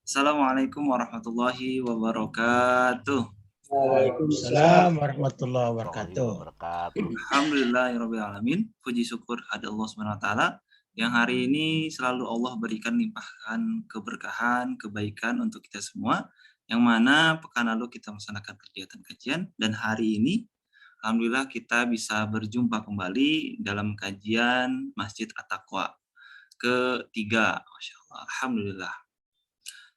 Assalamualaikum warahmatullahi wabarakatuh. Waalaikumsalam warahmatullahi wabarakatuh. Alhamdulillahirrahmanirrahim. Puji syukur kepada Allah SWT yang hari ini selalu Allah berikan limpahkan keberkahan, kebaikan untuk kita semua. Yang mana pekan lalu kita melaksanakan kegiatan kajian dan hari ini alhamdulillah kita bisa berjumpa kembali dalam kajian Masjid At-Taqwa ketiga. Masya Allah, alhamdulillah.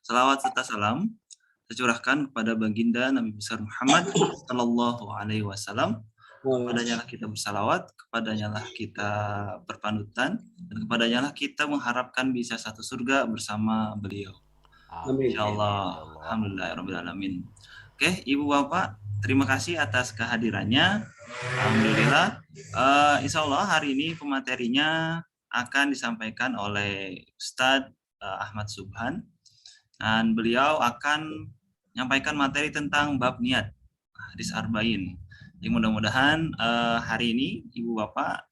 Salawat serta salam tercurahkan kepada baginda Nabi besar Muhammad Sallallahu Alaihi Wasallam. Kepadanya lah kita bersalawat, kepadanya lah kita berpanutan, dan kepadanya lah kita mengharapkan bisa satu surga bersama beliau. Insyaallah. Alhamdulillahirobbilalamin. Oke, Ibu Bapak, terima kasih atas kehadirannya. Alhamdulillah. Insya Allah hari ini pematerinya akan disampaikan oleh Ustadz Ahmad Subhan. Dan beliau akan menyampaikan materi tentang bab niat, hadis arba'in. Jadi mudah-mudahan hari ini Ibu Bapak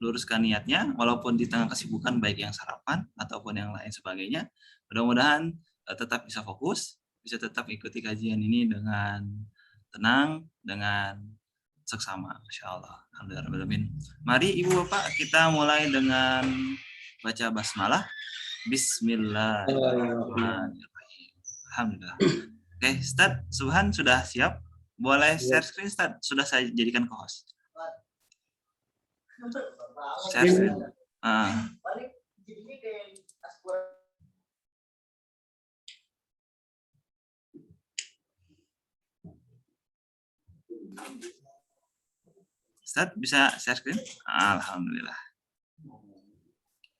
luruskan niatnya, walaupun di tengah kesibukan baik yang sarapan ataupun yang lain sebagainya. Mudah-mudahan tetap bisa fokus, bisa tetap ikuti kajian ini dengan tenang, dengan seksama. Masya Allah. Alhamdulillah. Mari Ibu Bapak kita mulai dengan baca basmalah. Bismillahirrahmanirrahim. Alhamdulillah. Oke, Ustadz Subhan sudah siap? Boleh share screen, Ustadz? Sudah saya jadikan co-host. Share screen. Ustadz bisa share screen? Alhamdulillah.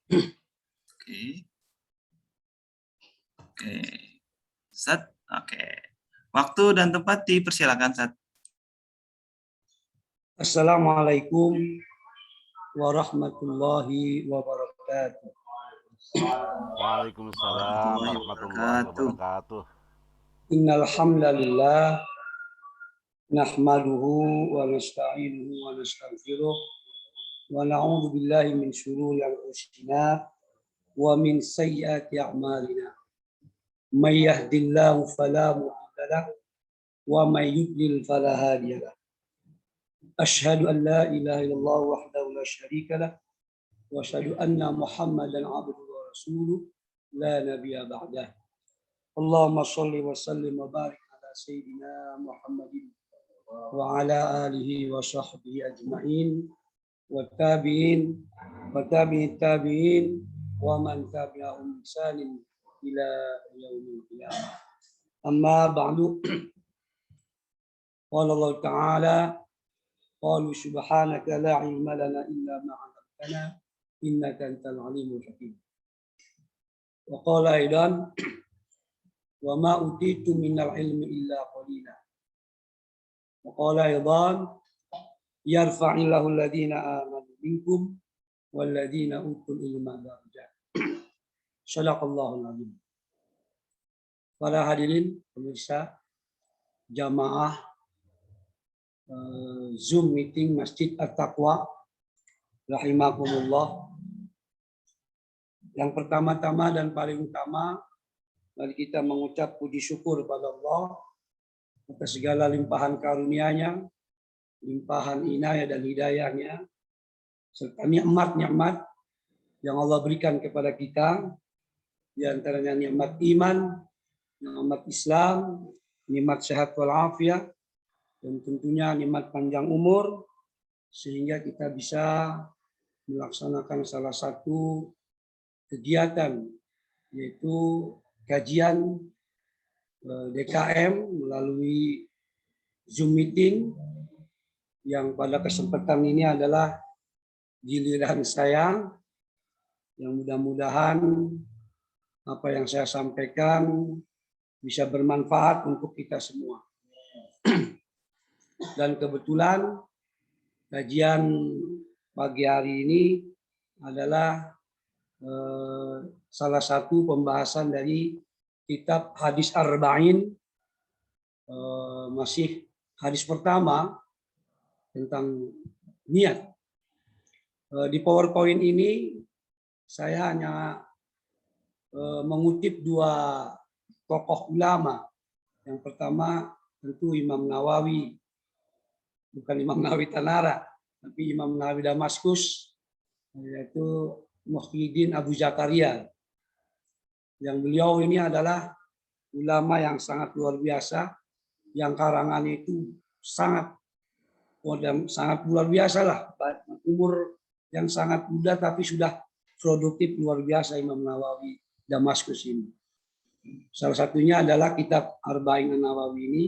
Oke. Oke. Ustadz, oke. Waktu dan tempat dipersilakan, Ustadz. Assalamualaikum warahmatullahi wabarakatuh. Waalaikumsalam warahmatullahi wabarakatuh. Innal hamdalillah nahmaduhu wa nasta'inuhu wa nastaghfiruh wa na'udzu billahi min shururi anfusina wa min sayyiati a'malina. May yahdihillahu fala mudilla lahu wa may yudlil fala hadiya lahu. Asyhadu an la ilaha illallah wahdahu la syarika lah wa asyhadu anna Muhammadan abduhu wa rasuluh la nabiyya ba'dah. Allahumma shalli wa sallim wa barik ala sayyidina Muhammadin wa ala alihi wa sahbihi ajma'in wa tabi'in wa tabi'in tabi'in wa man tabi'ahum bi ihsanin ila yaumil qiyamah. Amma ba'du. Qala Allah Ta'ala qalu subhanaka la ilma lana illa ma 'allamtana innaka antal alimul hakim. Wa qala aidan wa ma utitu minal ilmi illa qalila. Wa qala aidan yarfa'illahu alladhina amanu minkum walladhina utul ilma darajat. Shadaqallahul azim. Para hadirin pemirsa jamaah Zoom meeting Masjid At-Taqwa rahimakumullah. Yang pertama-tama dan paling utama, mari kita mengucap puji syukur pada Allah atas segala limpahan karunia-Nya, limpahan inayah dan hidayahnya, serta nikmat-nikmat yang Allah berikan kepada kita, di antaranya nikmat iman, nikmat Islam, nikmat sehat walafiat, dan tentunya nikmat panjang umur, sehingga kita bisa melaksanakan salah satu kegiatan, yaitu kajian DKM melalui Zoom meeting, yang pada kesempatan ini adalah giliran saya, yang mudah-mudahan apa yang saya sampaikan bisa bermanfaat untuk kita semua. Dan kebetulan kajian pagi hari ini adalah salah satu pembahasan dari kitab hadis arba'in, masih hadis pertama tentang niat. Di PowerPoint ini saya hanya mengutip dua tokoh ulama. Yang pertama tentu Imam Nawawi, bukan Imam Nawawi Tanara, tapi Imam Nawawi Damaskus, yaitu Muhyiddin Abu Zakaria. Yang beliau ini adalah ulama yang sangat luar biasa, yang karangannya itu sangat luar biasa lah. Umur yang sangat muda tapi sudah produktif luar biasa Imam Nawawi Damaskus ini. Salah satunya adalah kitab Arba'in Nawawi ini,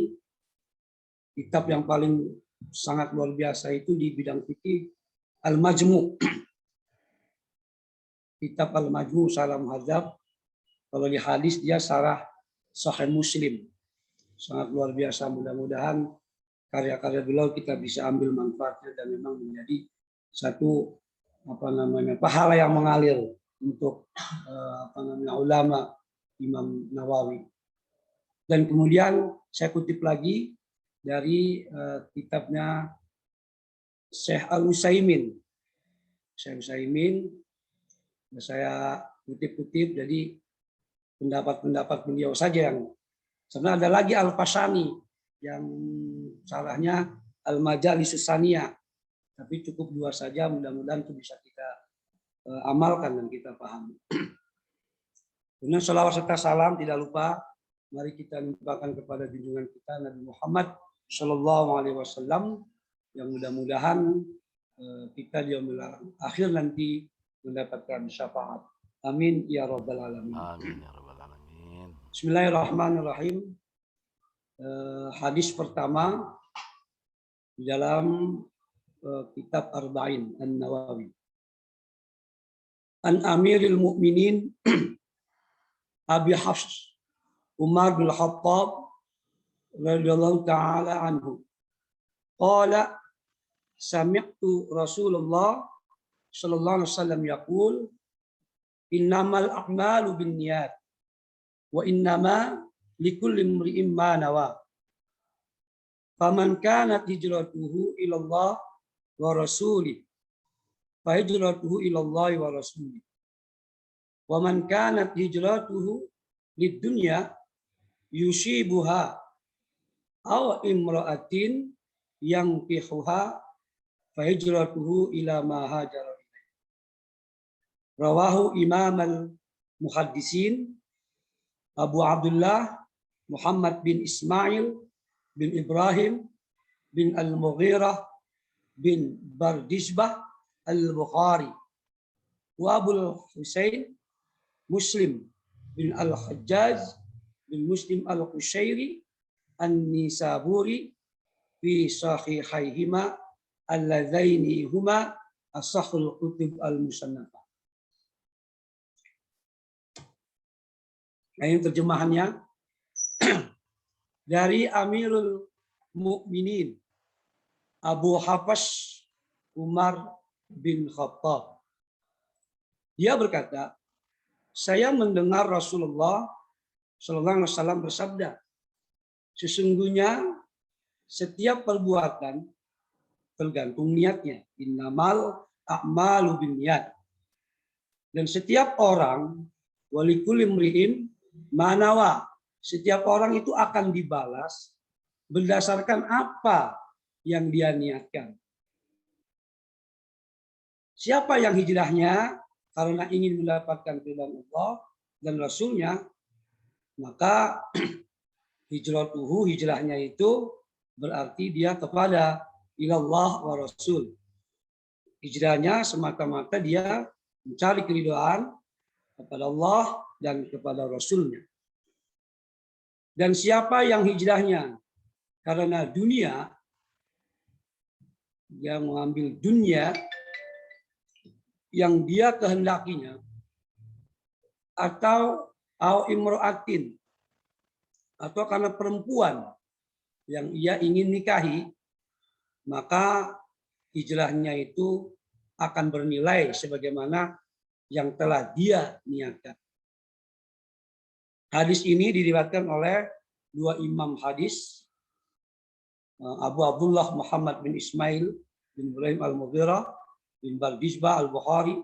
kitab yang paling sangat luar biasa itu di bidang fikih, Al-Majmu'. Kitab Al-Majmu' Syarah Muhadzab. Kalau di hadis dia syarah Sahih Muslim. Sangat luar biasa, mudah-mudahan karya-karya beliau kita bisa ambil manfaatnya dan memang menjadi satu pahala yang mengalir untuk ulama Imam Nawawi. Dan kemudian saya kutip lagi dari kitabnya Syekh Al-Utsaimin. Syekh Utsaimin saya kutip-kutip, jadi pendapat-pendapat beliau saja yang sebenarnya ada lagi Al-Fasani yang salahnya Al-Majalisus Saniyah, tapi cukup dua saja, mudah-mudahan itu bisa kita amalkan dan kita pahami. Kemudian sholawat serta salam tidak lupa mari kita limpahkan kepada junjungan kita Nabi Muhammad Shallallahu Alaihi Wasallam, yang mudah-mudahan kita di yaumil akhir nanti mendapatkan syafaat. Amin ya rabbal alamin. Amin ya rabbal alamin. Bismillahirrahmanirrahim. Hadis pertama di dalam kitab Arba'in An-Nawawi. An Amiril Mukminin Abi Hafs Umar bin Khattab radhiyallahu taala anhu. Qala sami'tu Rasulullah sallallahu alaihi wasallam yaqul innamal a'malu binniyat wa innama likulli imri'in ma nawa. Faman kanat hijratuhu ila Allah wa rasulih fa hijratuhu ila Allah wa rasulih. Wa man kanat hijratuhu lid-dunya yusibuha aw imra'atin yankihuha fa hijratuhu ila ma hajara ilaih. Rawahu Imam al-Muhaddisin Abu Abdullah Muhammad bin Ismail bin Ibrahim bin Al-Mughirah bin Bardisbah Al-Bukhari wa Abu Husain Muslim bin Al-Hajjaj bin Muslim Al-Qushairi An-Nisaburi fi sahihaihima alladzaini huma as-sahul kutub al-musannafah. Nah, ini terjemahannya dari Amirul Mukminin Abu Hafs Umar bin Khattab. Dia berkata, saya mendengar Rasulullah Sallallahu Alaihi Wasallam bersabda, sesungguhnya setiap perbuatan tergantung niatnya. Innamal a'malu binniyat. Dan setiap orang walikulli imri'in manawa, setiap orang itu akan dibalas berdasarkan apa yang dia niatkan. Siapa yang hijrahnya karena ingin mendapatkan ridha Allah dan Rasulnya, maka hijrahnya itu berarti dia kepada ilallah wa rasul. Hijrahnya semata-mata dia mencari keridhaan kepada Allah dan kepada Rasulnya. Dan siapa yang hijrahnya karena dunia, dia mengambil dunia yang dia kehendakinya, atau imro'atin, atau karena perempuan yang ia ingin nikahi, maka hijrahnya itu akan bernilai sebagaimana yang telah dia niatkan. Hadis ini diriwayatkan oleh dua imam hadis, Abu Abdullah Muhammad bin Ismail bin Ibrahim Al-Mughirah bin Bardisbah Al-Bukhari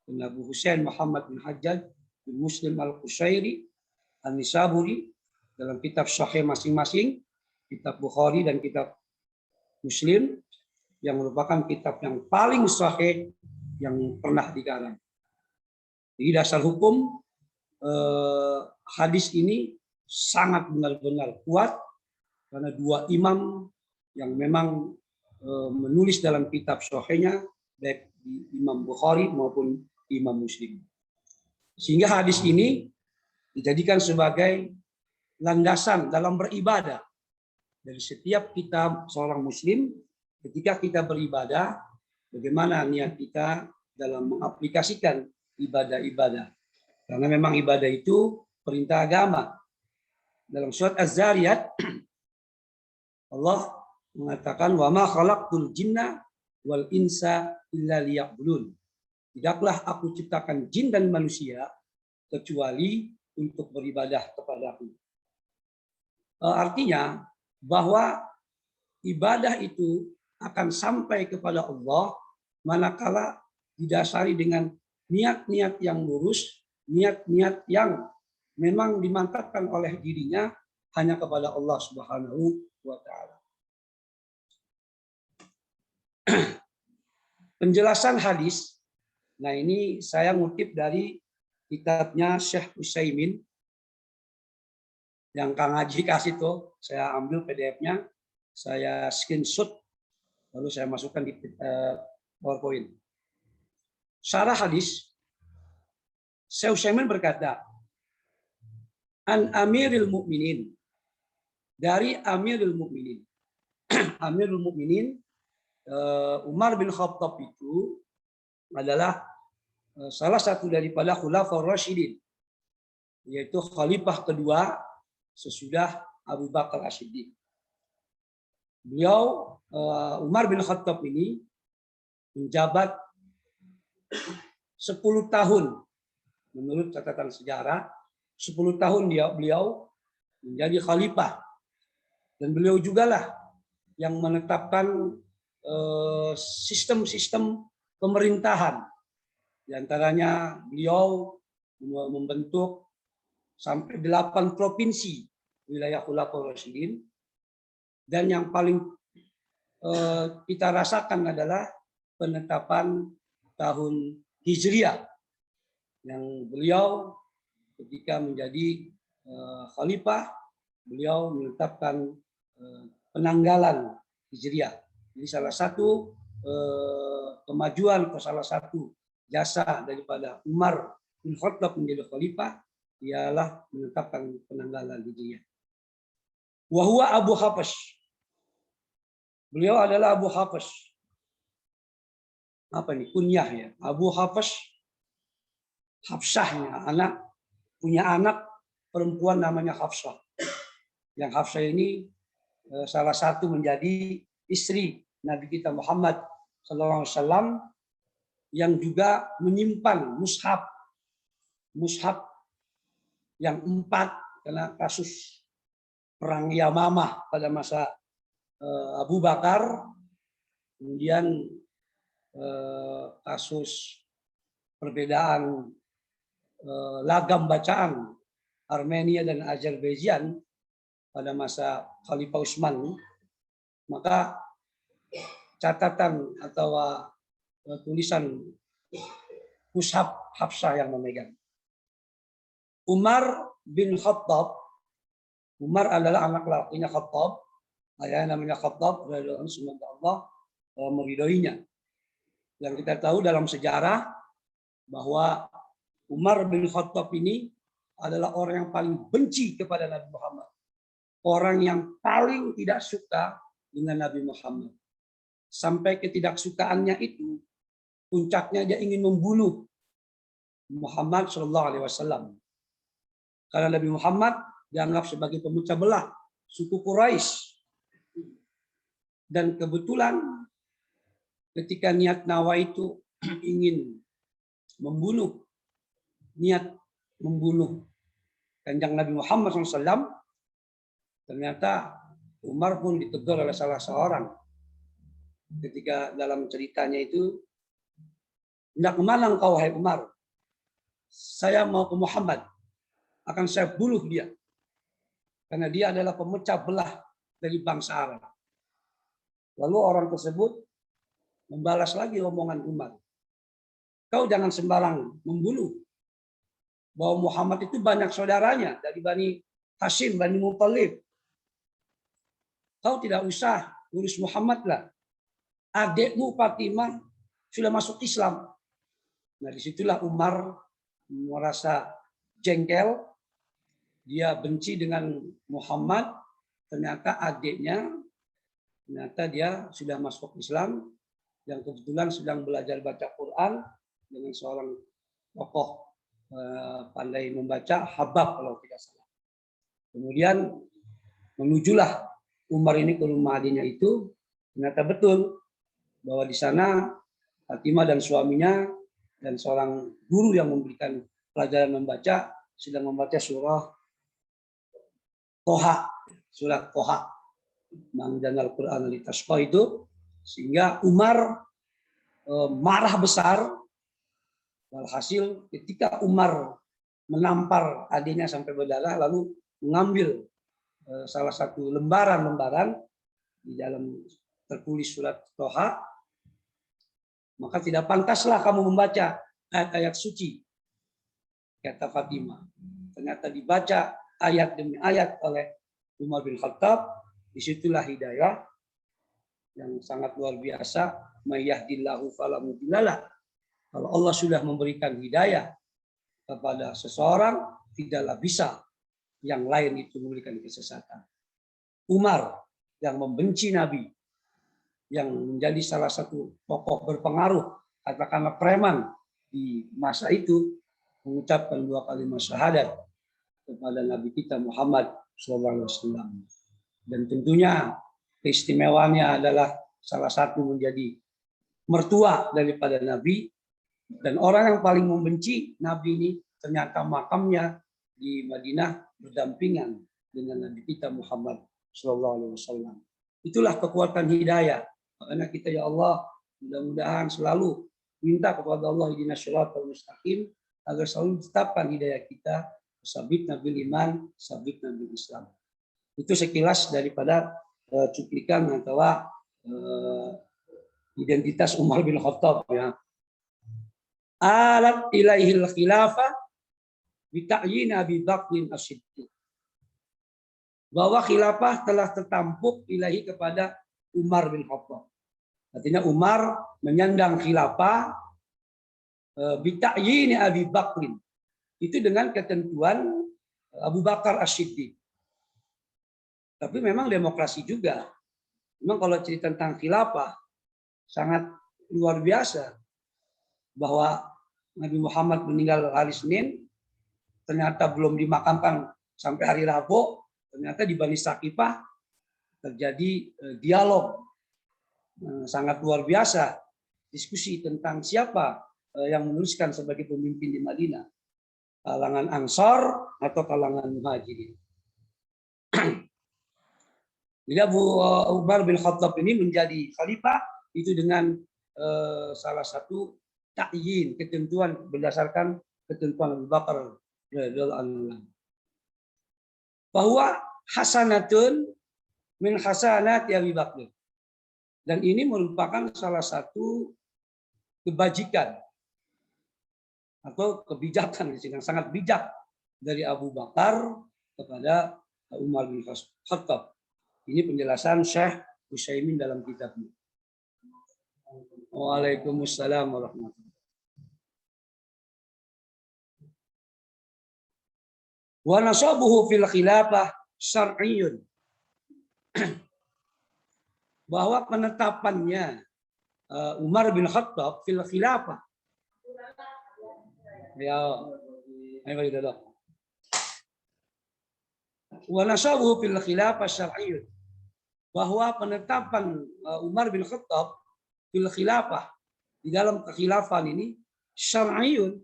dan Abu Husain Muhammad bin Hajjaj bin Muslim Al-Qushairi An-Nisaburi dalam kitab Sahih masing-masing, kitab Bukhari dan kitab Muslim, yang merupakan kitab yang paling sahih yang pernah dikarang. Jadi dasar hukum hadis ini sangat benar-benar kuat karena dua imam yang memang menulis dalam kitab sahihnya, baik di Imam Bukhari maupun Imam Muslim. Sehingga hadis ini dijadikan sebagai landasan dalam beribadah dari setiap kita seorang muslim. Ketika kita beribadah, bagaimana niat kita dalam mengaplikasikan ibadah-ibadah. Karena memang ibadah itu perintah agama. Dalam surat Az-Zariyat, Allah mengatakan, wa ma khalaqtul jinna wal insa illa liya'budun. Tidaklah aku ciptakan jin dan manusia kecuali untuk beribadah kepadaku. Artinya bahwa ibadah itu akan sampai kepada Allah manakala didasari dengan niat-niat yang lurus, niat-niat yang memang dimantapkan oleh dirinya hanya kepada Allah Subhanahu wa taala. Penjelasan hadis. Nah, ini saya ngutip dari kitabnya Syekh Utsaimin yang Kang Haji kasih tuh. Saya ambil PDF-nya, saya screenshot, lalu saya masukkan di PowerPoint. Syarah hadis, Syekh Utsaimin berkata, An Amiril Mukminin, dari Amirul Mukminin. Amirul Mukminin Umar bin Khattab itu adalah salah satu daripada Khulafaur Rasyidin, yaitu khalifah kedua sesudah Abu Bakar As-Siddiq. Beliau Umar bin Khattab ini menjabat 10 tahun menurut catatan sejarah. 10 tahun beliau menjadi khalifah, dan beliau jugalah yang menetapkan sistem-sistem pemerintahan. Di antaranya beliau membentuk sampai 8 provinsi wilayah Khulafaur Rasyidin, dan yang paling kita rasakan adalah penetapan tahun Hijriah yang beliau ketika menjadi khalifah, beliau menetapkan penanggalan Hijriah. Jadi salah satu kemajuan atau salah satu jasa daripada Umar bin Khattab menjadi khalifah ialah menetapkan penanggalan Hijriah. Wa huwa Abu Hafs. Beliau adalah Abu Hafs. Apa nih kunyah ya? Abu Hafs, Hafsahnya anak, punya anak perempuan namanya Hafsah. Yang Hafsah ini salah satu menjadi istri Nabi kita Muhammad SAW, yang juga menyimpan mushaf yang 4 karena kasus perang Yamamah pada masa Abu Bakar, kemudian kasus perbedaan lagam bacaan Armenia dan Azerbaijan pada masa Khalifah Utsman, maka catatan atau tulisan mushaf Hafsah yang memegang. Umar bin Khattab, Umar adalah anak lakinya Khattab, ayahnya namanya Khattab, semoga Allah meridhoinya. Yang kita tahu dalam sejarah bahwa Umar bin Khattab ini adalah orang yang paling benci kepada Nabi Muhammad. Orang yang paling tidak suka dengan Nabi Muhammad. Sampai ketidaksukaannya itu, puncaknya dia ingin membunuh Muhammad SAW. Karena Nabi Muhammad dianggap sebagai pemecah belah suku Quraisy. Dan kebetulan ketika niat Nawa itu ingin membunuh, niat membunuh Kanjeng Nabi Muhammad SAW, ternyata Umar pun ditegur oleh salah seorang. Ketika dalam ceritanya itu, hendak kemana engkau, hai Umar? saya mau ke Muhammad, akan saya bunuh dia. Karena dia adalah pemecah belah dari bangsa Arab. Lalu orang tersebut membalas lagi omongan Umar. Kau jangan sembarang membunuh. Bahwa Muhammad itu banyak saudaranya dari Bani Hashim, Bani Muttalib. Kau tidak usah urus Muhammad lah. Adikmu Fatimah sudah masuk Islam. Nah, disitulah Umar merasa jengkel. Dia benci dengan Muhammad. Ternyata adiknya, ternyata dia sudah masuk Islam. Yang kebetulan sedang belajar baca Quran dengan seorang tokoh pandai membaca, Habab kalau tidak salah. Kemudian menujulah Umar ini ke rumah adiknya itu. Ternyata betul bahwa di sana Fatimah dan suaminya dan seorang guru yang memberikan pelajaran membaca sedang membaca surah Toha, surat Toha, Mangdan Al-Quran Litasqa itu, sehingga Umar marah besar. Walhasil ketika Umar menampar adiknya sampai berdarah, lalu mengambil salah satu lembaran di dalam tertulis surat Toha, maka tidak pantaslah kamu membaca ayat-ayat suci, kata Fatimah. Ternyata dibaca ayat demi ayat oleh Umar bin Khattab. Disitulah hidayah yang sangat luar biasa. May yahdillahu fala mudhillalah. Kalau Allah sudah memberikan hidayah kepada seseorang, tidaklah bisa yang lain itu memberikan kesesatan. Umar yang membenci Nabi, yang menjadi salah satu tokoh berpengaruh, katakanlah preman di masa itu, mengucapkan 2 kalimat syahadat kepada Nabi kita Muhammad SAW. Dan tentunya keistimewaannya adalah salah satu menjadi mertua daripada Nabi. Dan orang yang paling membenci Nabi ini ternyata makamnya di Madinah berdampingan dengan Nabi kita Muhammad SAW. Itulah kekuatan hidayah. Makanya kita ya Allah mudah-mudahan selalu minta kepada Allah ihdinas siratal mustaqim agar selalu ditetapkan hidayah kita, sabitna bil iman, sabitna bil Islam. Itu sekilas daripada cuplikan antara identitas Umar bin Khattab ya. Alat ilaihil khilafah bita'yin Abi Bakrin As-Siddiq. Bahwa khilafah telah tertampuk ilahi kepada Umar bin Khattab. Artinya Umar menyandang khilafah bita'yin Abi Bakrin. Itu dengan ketentuan Abu Bakar As-Siddiq. Tapi memang demokrasi juga. Memang kalau cerita tentang khilafah sangat luar biasa. Bahwa Nabi Muhammad meninggal hari Senin, ternyata belum dimakamkan sampai hari Rabu, ternyata di Bani Saqifah terjadi dialog sangat luar biasa, diskusi tentang siapa yang menuliskan sebagai pemimpin di Madinah, kalangan Ansar atau kalangan Muhajirin. Jadi Abu Umar bin Khattab ini menjadi khalifah itu dengan salah satu ta'yin, ketentuan berdasarkan ketentuan Abu Bakar radhiyallahu anhu. Bahwa hasanatun min hasanati Abi Bakar. Dan ini merupakan salah satu kebajikan atau kebijakan yang sangat bijak dari Abu Bakar kepada Umar bin Khattab. Ini penjelasan Syekh Utsaimin dalam kitabnya. Waalaikumsalam warahmatullahi wabarakatuh. Wa nasabuhu fil khilafah syar'iyyun. Bahwa penetapannya Umar bin Khattab fil khilafah. Ya, ayo kita doa. Wa nasabuhu fil khilafah syar'iyyun. Bahwa penetapan Umar bin Khattab fil khilafah di dalam kekhilafan ini syar'iyyun,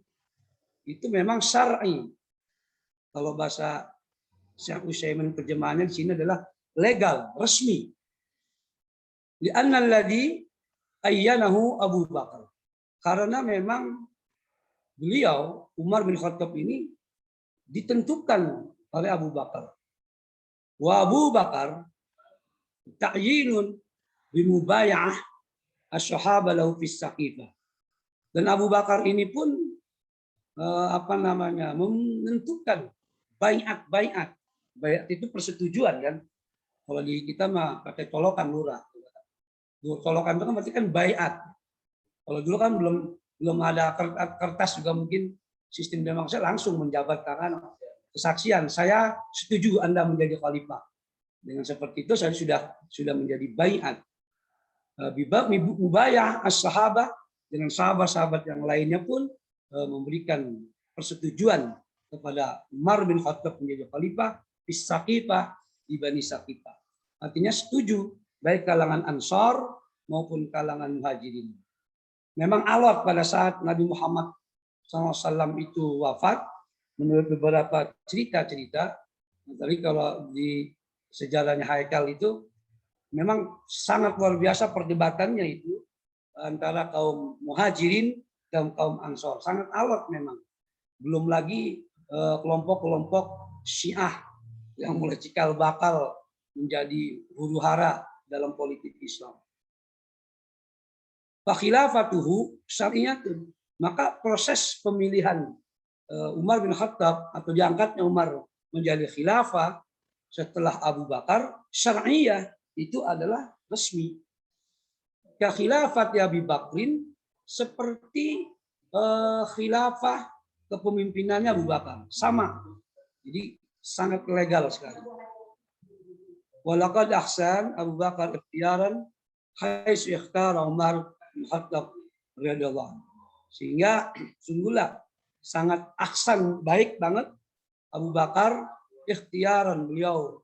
itu memang syar'i. Kalau bahasa Syekh Utsaimin terjemahannya di sini adalah legal, resmi. Li'anna alladhi ayyanahu Abu Bakar. Karena memang beliau Umar bin Khattab ini ditentukan oleh Abu Bakar. Wa Abu Bakar ta'yinun bimubaya'ah as-sahaba lahu fis saqifah. Dan Abu Bakar ini pun menentukan baiat. Baiat itu persetujuan kan. Kalau di kita mah pakai colokan lurah. Colokan itu kan berarti kan baiat. Kalau dulu kan belum ada kertas juga mungkin sistem demokrasi langsung menjabat tangan kesaksian. Saya setuju Anda menjadi khalifah. Dengan seperti itu saya sudah menjadi baiat. Mubayah as-sahabah dengan sahabat-sahabat yang lainnya pun memberikan persetujuan kepada Umar bin Khattab menjadi khalifah di Saqifah di Bani Saqifah. Artinya setuju baik kalangan Ansar maupun kalangan Muhajirin. Memang alot pada saat Nabi Muhammad SAW itu wafat, menurut beberapa cerita-cerita, tapi kalau di sejarahnya Haikal itu memang sangat luar biasa perdebatannya itu antara kaum Muhajirin dan kaum Ansor. Sangat alot memang. Belum lagi kelompok-kelompok Syiah yang mulai cikal bakal menjadi huru hara dalam politik Islam. Fakhilafatuhu syariatun. Maka proses pemilihan Umar bin Khattab atau diangkatnya Umar menjadi khilafah setelah Abu Bakar syariah itu adalah resmi. Ya khilafat Abi Bakrin seperti khilafah kepemimpinannya Abu Bakar sama. Jadi sangat legal sekali. Walaqad ahsan Abu Bakar ikhtiaran haitsu ikhtara Umar bin Khattab radhiyallahu anhu. Sehingga sungguhlah sangat ahsan baik banget Abu Bakar ikhtiaran beliau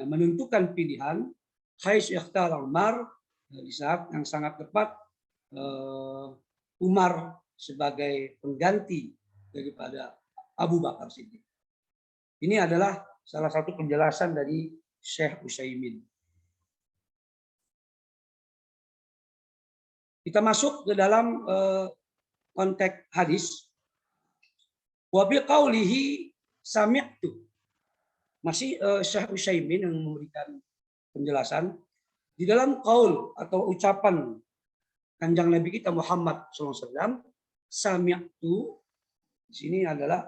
menentukan pilihan haitsu ikhtara Umar di saat yang sangat tepat Umar sebagai pengganti daripada Abu Bakar Siddiq. Ini adalah salah satu penjelasan dari Syekh Utsaimin. Kita masuk ke dalam konteks hadis. Wa bi qaulihi sami'tu. Masih Syekh Utsaimin yang memberikan penjelasan di dalam qaul atau ucapan Kanjeng Nabi kita Muhammad SAW, sami'tu di sini adalah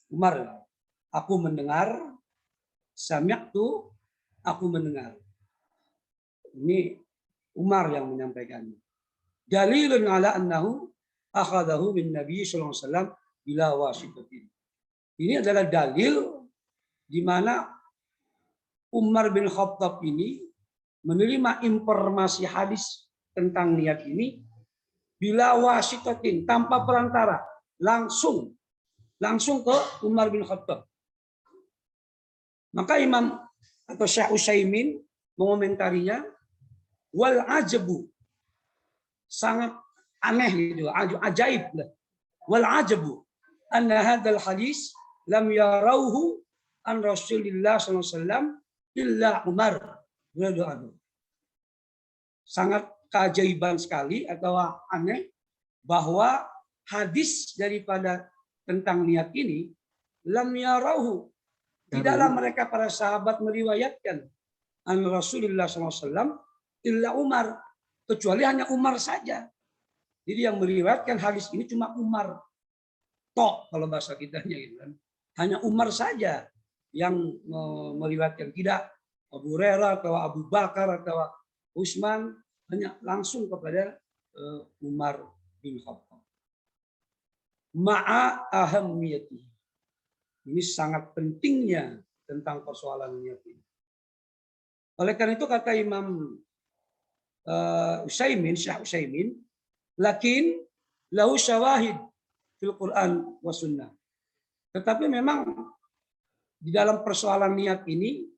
Umar. Aku mendengar, sami'tu aku mendengar. Ini Umar yang menyampaikannya. Dalilun ala annahu akhadahu min Nabi sallallahu alaihi wasallam bila wasitatin. Ini adalah dalil di mana Umar bin Khattab ini menerima informasi hadis tentang niat ini bila wasitatin tanpa perantara, langsung ke Umar bin Khattab. Maka Imam atau Syekh Utsaimin mengomentarinya wal ajabu, sangat aneh gitu, ajaib lah. Wal ajabu anna hadzal hadis lam yarauhu an Rasulillah sallallahu alaihi wasallam illa Umar radhiyallahu anhu. Sangat keajaiban sekali atau aneh bahwa hadis daripada tentang niat ini lam yarauhu, tidaklah mereka para sahabat meriwayatkan an Rasulullah SAW illa Umar, kecuali hanya Umar saja. Jadi yang meriwayatkan hadis ini cuma Umar. Tok kalau bahasa kitanya gitu kan. Hanya Umar saja yang meriwayatkan, tidak Abu Hurairah atau Abu Bakar atau Utsman, hanya langsung kepada Umar bin Khattab. Ma'a ahammiyati. Ini sangat pentingnya tentang persoalan niat ini. Oleh karena itu kata Imam Syekh Utsaimin, lakin lahu syawahid fil Quran wa sunnah. Tetapi memang di dalam persoalan niat ini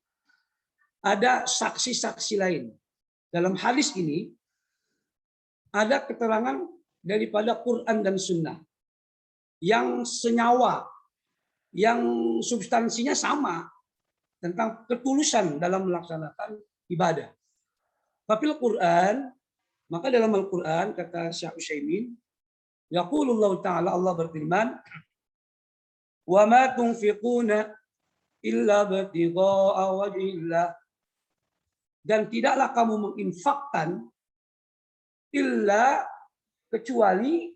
ada saksi-saksi lain. Dalam hadis ini ada keterangan daripada Quran dan sunnah yang senyawa, yang substansinya sama tentang ketulusan dalam melaksanakan ibadah. Tapi Al-Quran, maka dalam Al-Quran kata Syekh Utsaimin, Yaqulullahu ta'ala, Allah berfirman, "Wa ma tunfiquna illa ibtigha'a wajhillah." Dan tidaklah kamu menginfakkan illa kecuali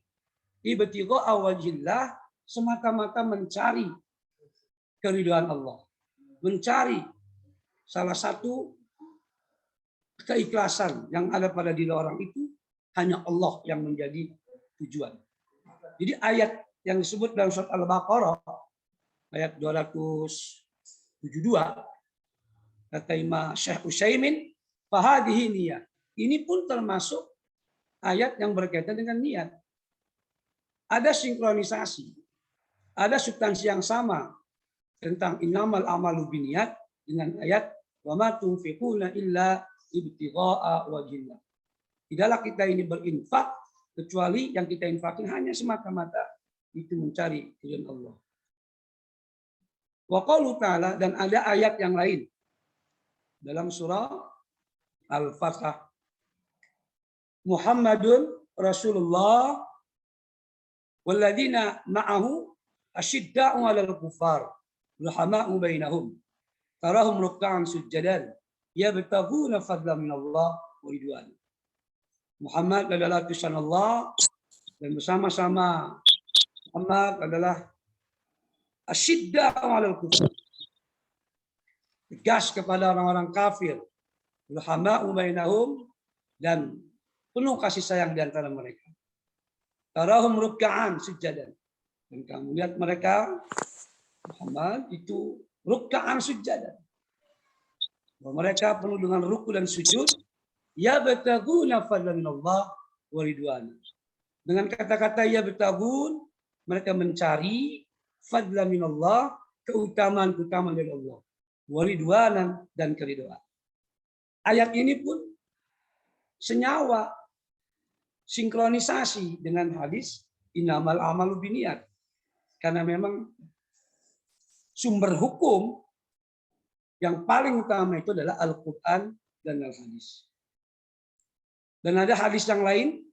ibtigha'a wajhillah, semata-mata mencari keridhaan Allah. Mencari salah satu keikhlasan yang ada pada diri orang itu, hanya Allah yang menjadi tujuan. Jadi ayat yang disebut dalam surat Al-Baqarah ayat 272, kata Imam Syekh Utsaimin, fahadihi niyah. Ini pun termasuk ayat yang berkaitan dengan niat. Ada sinkronisasi, ada substansi yang sama tentang innamal amalu binniyat dengan ayat wa ma tunfiquna illa ibtigha'a wajhillah. Tidaklah kita ini berinfak kecuali yang kita infakin hanya semata-mata itu mencari ridha Allah. Wa qalu ta'ala, dan ada ayat yang lain dalam surah Al-Fatah. Muhammadun Rasulullah walladzina ma'ahu asyidda'u 'alal kufar rahama'u bainahum tarahum ruk'an sujjadan yabtaghuna fadlan minallah wa ridwan. Muhammad adalah utusan Allah dan bersama-sama Muhammad adalah asyidda'u 'alal kufar, tegas kepada orang-orang kafir, rahama'u bainahum, dan penuh kasih sayang di antara mereka. Tarahum ruk'an sujjadan, dan kamu lihat mereka Muhammad itu ruk'an sujjadan. Mereka penuh dengan ruku dan sujud. Yabtaghuna fadlan minallah wa ridwana. Dengan kata-kata yabtaghun, mereka mencari fadlan minallah, keutamaan-keutamaan dari Allah. Wa ridwanan, dan keridhaan. Ayat ini pun senyawa, sinkronisasi dengan hadis innamal amalu binniyat. Karena memang sumber hukum yang paling utama itu adalah Al-Quran dan Al-Hadis. Dan ada hadis yang lain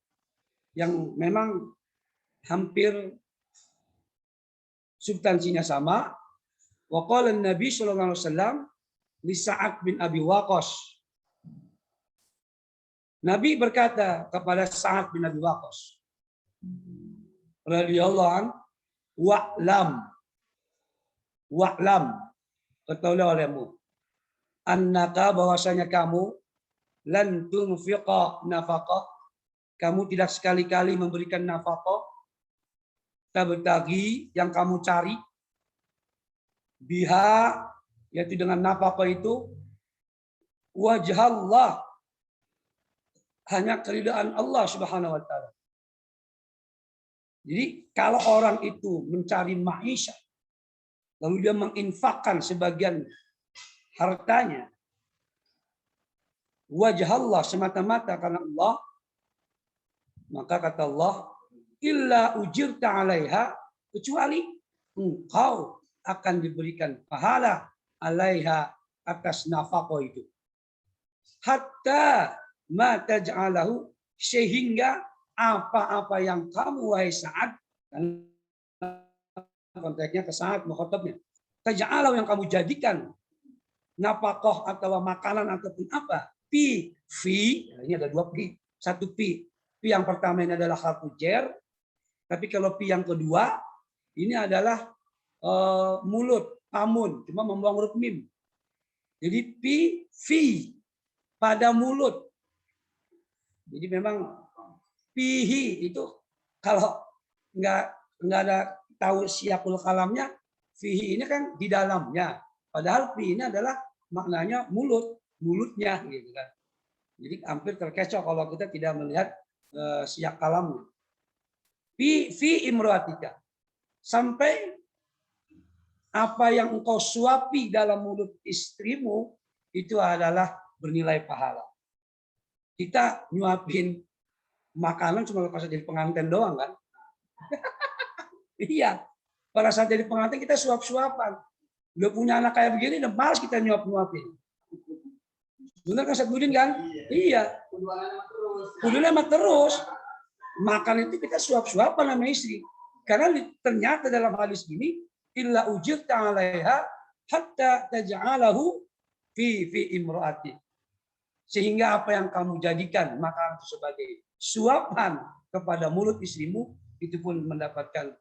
yang memang hampir substansinya sama. Wa qala Nabi sallallahu alaihi wasallam li Sa'ad bin Abi Waqqas. Nabi berkata kepada Sa'ad bin Abi Waqqas radhiyallahu anhu, wa'lam, ketahuilah olehmu, annaka, bahwasanya kamu, lan tunfiqa nafaqah, kamu tidak sekali-kali memberikan nafaqah, tabtagi, yang kamu cari, biha, yaitu dengan nafaqah itu, wajhallah, hanya keridhaan Allah Subhanahu wa taala. Jadi kalau orang itu mencari maisha, lalu dia menginfakkan sebagian hartanya, wajah Allah, semata-mata karena Allah, maka kata Allah, illa ujirta 'alaiha, kecuali engkau akan diberikan pahala 'alaiha, atas nafkah itu. Hatta ma taj'alahu, sehingga apa-apa yang kamu wahai Sa'ad, konteksnya ke Sa'ad mukhatabnya, taj'alahu, yang kamu jadikan nafkah atau makanan ataupun apa, fi, ini ada dua pi, satu pi yang pertama ini adalah harfu jar, tapi kalau pi yang kedua ini adalah mulut, amun, cuma membuang huruf mim. Jadi fi pada mulut. Jadi memang fihi itu kalau nggak ada tahu siapul kalamnya, fihi ini kan di dalamnya. Padahal fi ini adalah maknanya mulutnya gitu kan. Jadi hampir terkecoh kalau kita tidak melihat siap kalamnya. Fi imroatika, sampai apa yang engkau suapi dalam mulut istrimu itu adalah bernilai pahala. Kita nyuapin makanan cuma pas jadi pengantin doang kan? Iya, pada saat jadi pengantin kita suap-suapan. Udah punya anak kayak begini, udah malas kita nyuap-nyuapin. Benar kan Ustaz Budin kan? Iya. Kudunya mah terus. makan itu kita suap-suapan sama istri. Karena ternyata dalam hadis ini illa ujirta 'alaiha hatta taj'alahu fi imraati. Sehingga apa yang kamu jadikan makanan itu sebagai suapan kepada mulut istrimu itu pun mendapatkan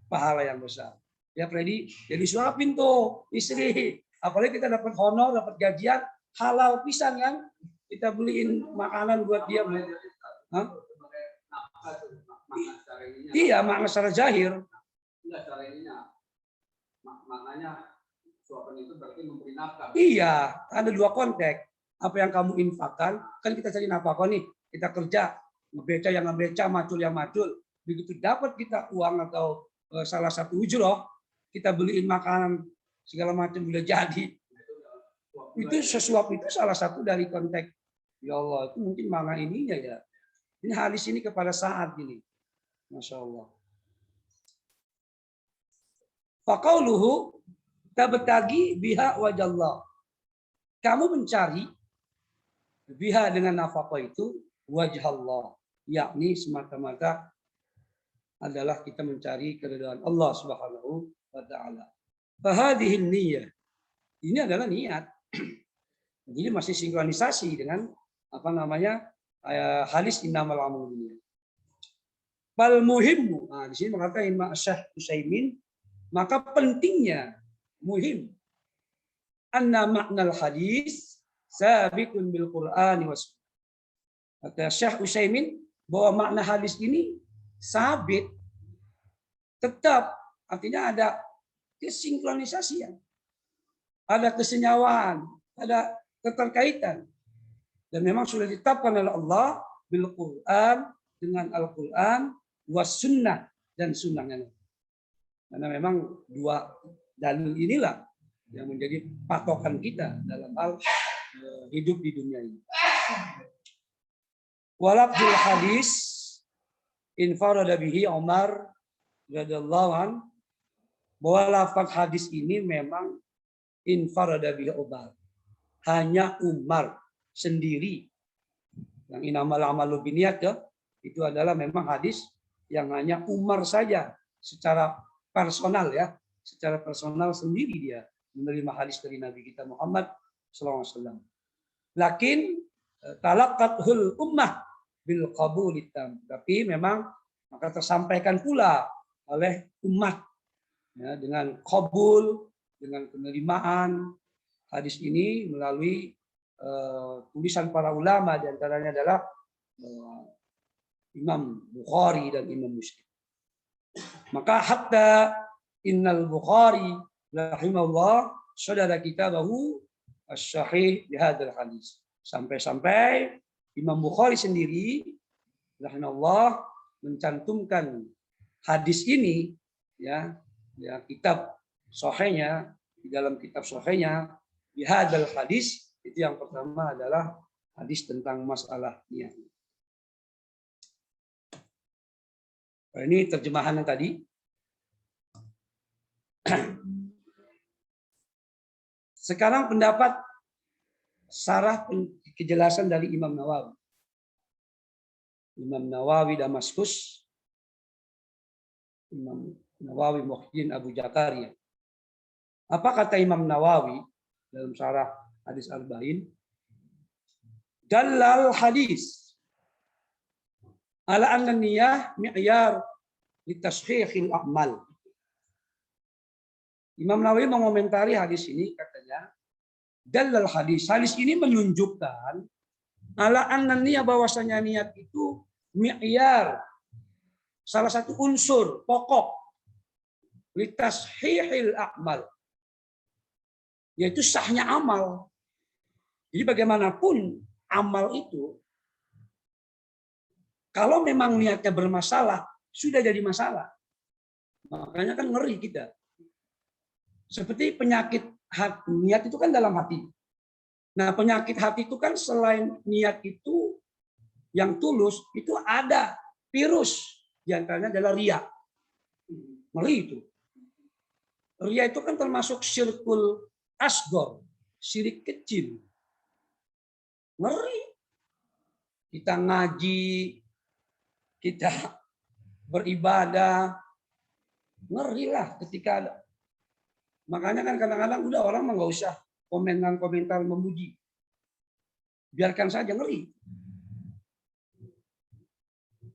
pahala yang besar. Ya Freddy, jadi suapin tuh istri. Apalagi kita dapat honor, dapat gajian, halal pisan kan? Kita beliin makanan buat dia. Hah? Iya, makna secara zahir. Enggak, secara ininya. Maknanya suapan itu berarti memberi nafkah. Iya, ada dua konteks. Apa yang kamu infakkan, kan kita cari nafkah nih. Kita kerja, ngebeca yang ngebeca, macul yang macul. Begitu dapat kita uang atau salah satu ujroh, kita beliin makanan segala macam udah jadi. Itu sesuap itu salah satu dari konteks. Ya Allah, itu mungkin makna ininya ya. Ini hadis ini kepada Sa'ad ini. Masya Allah. Faqauluhu tabtagi biha wajallah. Kamu mencari biha dengan nafkah itu wajah Allah, yakni semata-mata adalah kita mencari keridhaan Allah Subhanahu wa taala. Fahadhihi niyyah. Ini adalah niat. Jadi masih sinkronisasi dengan apa namanya? Hadis innamal a'malu binniyat. Fal muhimmu. Nah, di sini mengatakan Imam Syekh Utsaimin, maka pentingnya muhim anna makna hadis sabitun bil Qur'ani was sunnah. Kata Syekh Utsaimin bahwa makna hadis ini sabit, tetap, artinya ada kesinkronisasian, ada kesenyawaan, ada keterkaitan, dan memang sudah ditetapkan oleh Allah bil Quran, dengan Al-Quran was sunnah, dan sunnahnya. Karena memang dua dalil inilah yang menjadi patokan kita dalam hal hidup di dunia ini. Walabdul hadis infarada bihi Umar radhiyallahu an, bahwa lafaz hadis ini memang infarada bihi Umar, hanya Umar sendiri. Yang inamal amalu binniyat itu adalah memang hadis yang hanya Umar saja secara personal ya, secara personal sendiri dia menerima hadis dari Nabi kita Muhammad SAW. Lakin talaqathul ummah bil qabul tam. Tapi memang maka tersampaikan pula oleh umat ya, dengan qabul, dengan penerimaan hadis ini melalui tulisan para ulama, di antaranya adalah Imam Bukhari dan Imam Muslim. Maka hatta innal Bukhari rahimahullah sadara kitabahu as-sahih bihadzal hadis. Sampai-sampai Imam Bukhari sendiri rahimahullah mencantumkan hadis ini ya kitab sahihnya, di dalam kitab sahihnya bihadzal hadis. Itu yang pertama adalah hadis tentang masalah niat. Ini terjemahan yang tadi. Sekarang pendapat sarah kejelasan dari Imam Nawawi. Imam Nawawi Damaskus, Imam Nawawi Muhyiddin Abu Zakaria. Apa kata Imam Nawawi dalam sarah hadis Arba'in? Dalal hadis ala anna niyah mi'yar litashihil a'mal. Imam Nawawi mengomentari hadis ini, katanya dalal hadis ini menunjukkan ala anna niyah, bahwasanya niat itu mi'yar, salah satu unsur pokok litashihil a'mal, yaitu sahnya amal. Jadi bagaimanapun amal itu, kalau memang niatnya bermasalah, sudah jadi masalah. Makanya kan ngeri kita. Seperti penyakit hati, niat itu kan dalam hati. Nah, penyakit hati itu kan selain niat itu yang tulus, itu ada virus. Di antaranya adalah riya. Ngeri itu. Riya itu kan termasuk syirkul asghar, syirik kecil. Ngeri. Kita ngaji, kita beribadah, ngerilah ketika ada. Makanya kan kadang-kadang udah orang mah nggak usah komentar memuji, biarkan saja, ngeri.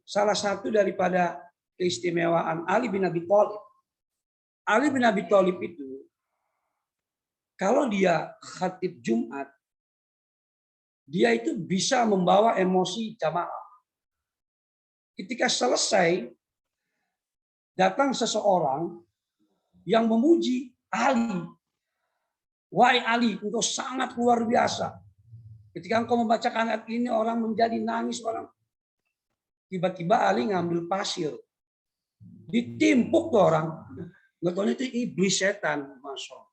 Salah satu daripada keistimewaan Ali bin Abi Thalib. Ali bin Abi Thalib itu kalau dia khatib Jumat, dia itu bisa membawa emosi jamaah. Ketika selesai, datang seseorang yang memuji Ali. Wahai Ali, engkau sangat luar biasa. Ketika engkau membacakan ayat ini, orang menjadi nangis, orang. Tiba-tiba Ali ngambil pasir, ditimpuk tuh orang. Nggak tahu itu iblis setan, masya Allah.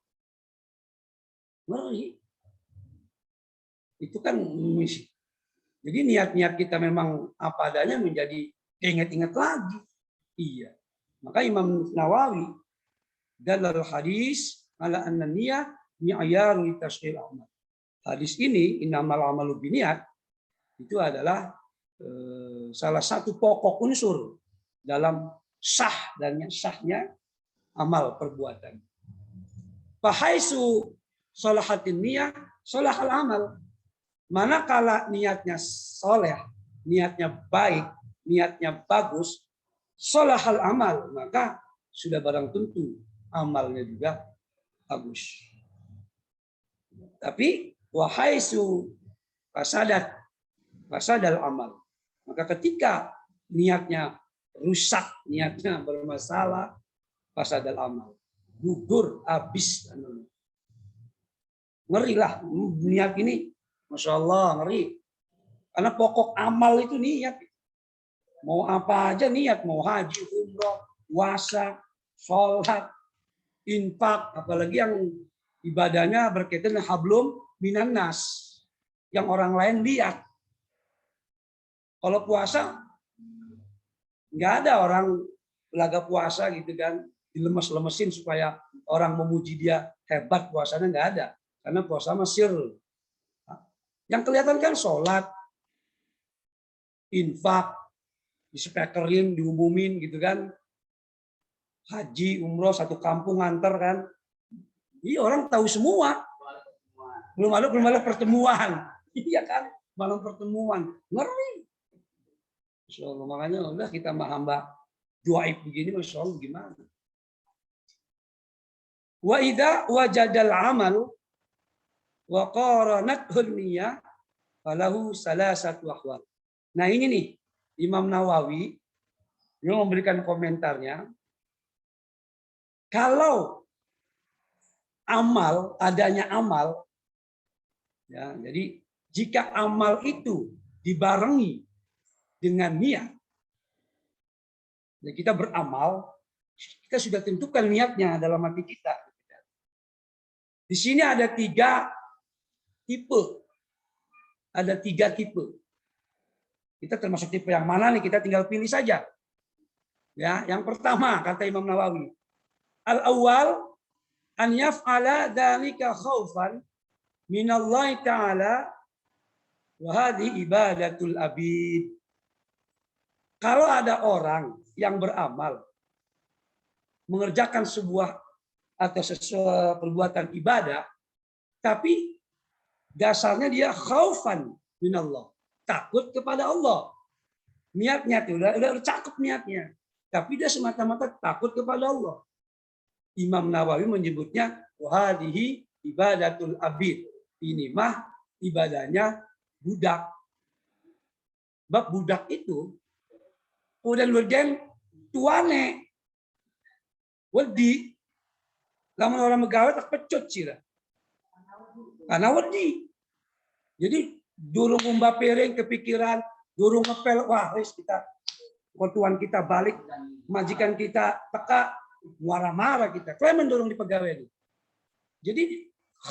Ngeri. Itu kan misi. Jadi niat-niat kita memang apa adanya menjadi ingat-ingat lagi. Iya. Maka Imam Nawawi dalal hadis ala anna niyah mi'yaru tasdil amal. Hadis ini innamal amalu binniyat itu adalah salah satu pokok unsur dalam sah dan sahnya amal perbuatan. Fahaisu sholahatin niyah sholahal amal. Manakala niatnya soleh, niatnya baik, niatnya bagus, sholahal amal, maka sudah barang tentu amalnya juga bagus. Tapi wahaisu fasadal amal. Maka ketika niatnya rusak, niatnya bermasalah, fasadal amal. Gugur, habis. Ngeri lah, niat ini. Masya Allah, ngeri. Karena pokok amal itu niat. Mau apa aja niat, mau haji, umroh, puasa, sholat, infak, apalagi yang ibadahnya berkaitan dengan hablum minan nas, yang orang lain lihat. Kalau puasa, nggak ada orang belaga puasa gitu kan, dilemes-lemesin supaya orang memuji dia hebat puasanya, nggak ada. Karena puasa masir. Yang kelihatan kan sholat, infak, dispekerin, diumumin gitu kan. Haji, umroh, satu kampung nganter kan. Iya, orang tahu semua. Belum ada pertemuan. Iya kan, malam pertemuan. Ngeri. Masya Allah, makanya udah kita hamba duaib begini, Masya Allah gimana. Wa idza wajadal amal wa qaranathu niyah falahu salasatu ahwal. Nah ini nih, Imam Nawawi yang memberikan komentarnya. Kalau amal, adanya amal, ya, jadi jika amal itu dibarengi dengan niat, ya kita beramal, kita sudah tentukan niatnya dalam hati kita. Di sini ada tiga tipe. Ada tiga tipe. Kita termasuk tipe yang mana nih? Kita tinggal pilih saja. Ya, yang pertama kata Imam Nawawi, al-awwal an yaf'ala dzalika khaufan minallahi ta'ala wa hadhihi ibadatul abid. Kalau ada orang yang beramal mengerjakan sebuah atau sesuatu perbuatan ibadah, tapi dasarnya dia khaufan minallah, takut kepada Allah. Niatnya itu udah cakep niatnya, tapi dia semata-mata takut kepada Allah. Imam Nawawi menyebutnya wahadihi ibadatul abid. Ini mah ibadahnya budak. Bab budak itu kemudian tuane wedi, lamun orang megawe tak pecut sih lah. Karena wedi. Jadi durung umba piring kepikiran, durung ngepel, wah wis kita tuan kita balik, majikan kita teka, marah-marah kita. Kalian mendorong di pegawai ini. Jadi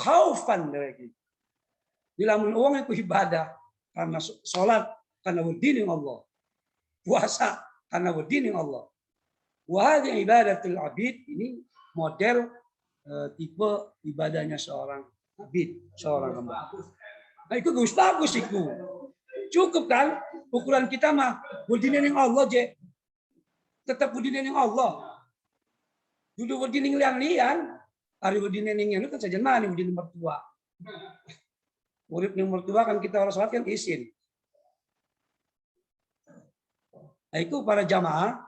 khaufan lagi. Di lamun uang itu ibadah karena sholat karena wedi ning Allah. Puasa karena wedi ning Allah. Wa hadhihi ibadatul abid, ini model tipe ibadahnya seorang abid, seorang hamba. Nah, itu bagus itu. Cukup kan? Ukuran kita mah budine ning Allah je. Tetap budine ning Allah. Dudu budine liang-liang. Ari budine ning anu kan saja mana budine mertua. Murid ning mertua kan kita orang salat kan izin. Nah, itu para jamaah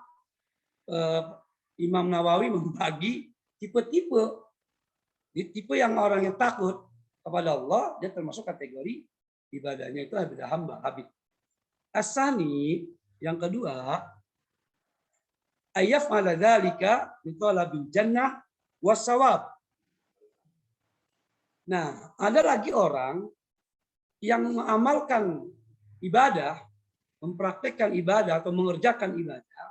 Imam Nawawi membagi tipe-tipe. Tipe yang orang yang takut kepada Allah, dia termasuk kategori ibadahnya itu ibadah hamba, habib. Asani, yang kedua, ayaf ala dzalika li talabil jannah wassawab. Nah, ada lagi orang yang mengamalkan ibadah, mempraktekkan ibadah atau mengerjakan ibadah,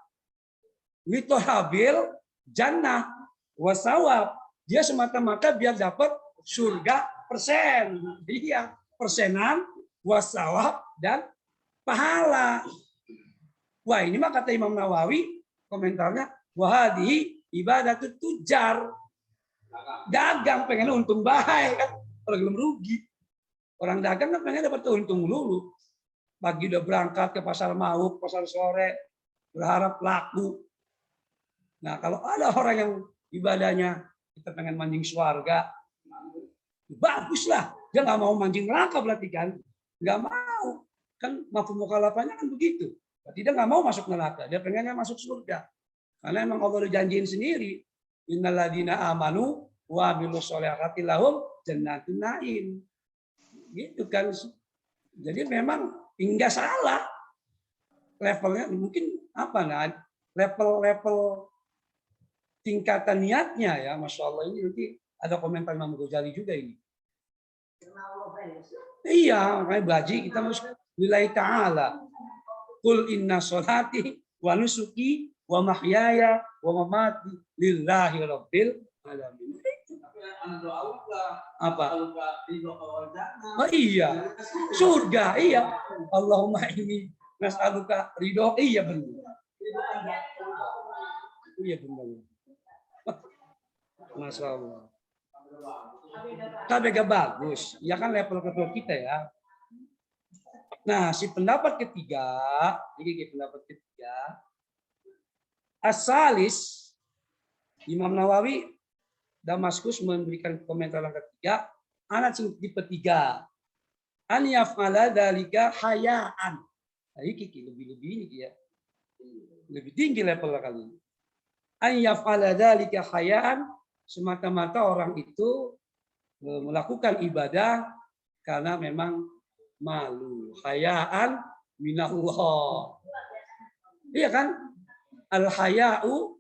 li talabil jannah wassawab. Dia semata-mata biar dapat surga persen. Iya, persenan, wasawab, dan pahala. Wah, ini mah kata Imam Nawawi, komentarnya, wahadi ibadah itu tujar. Dagang pengen untung baik kan, kalau belum rugi. Orang dagang kan pengen dapat untung dulu. Pagi udah berangkat ke pasar mau, pasar sore, berharap laku. Nah, kalau ada orang yang ibadahnya kita pengen mancing swarga, baguslah. Dia nggak mau mancing neraka berarti kan? Nggak mau. Kan mafhum mukhalafahnya kan begitu. Berarti dia nggak mau masuk neraka. Dia pengennya masuk surga. Karena emang Allah udah janjiin sendiri. Innalladzina amanu wa amilus sholihati lahum jannatun na'im. Gitu kan. Jadi memang enggak salah. Levelnya mungkin apa nah? Level tingkatan niatnya ya, Masya Allah, ini nanti ada komentar Imam Ghazali juga ini. Iya, makanya baji kita harus lillahi ta'ala. Qul inna sholati wa nusuki wa mahyaya wa mamati lillahi rabbil alamin. Apa? Oh iya, surga, iya. Allahumma ini nas'aluka ridho, iya benar. Iya benar. Masya Allah. Tapi gak bagus. Ya kan level kita ya. Nah, si pendapat ketiga, ini pendapat ketiga, As-Salis, Imam Nawawi Damaskus memberikan komentar yang ketiga, anak tipe tiga, an yaf'ala dzalika hayaan. Nah, ini lebih ini ya. Lebih tinggi level kali ini. An yaf'ala dzalika hayaan, semata-mata orang itu melakukan ibadah karena memang malu. Hayaan minallah. Iya kan? Al-haya'u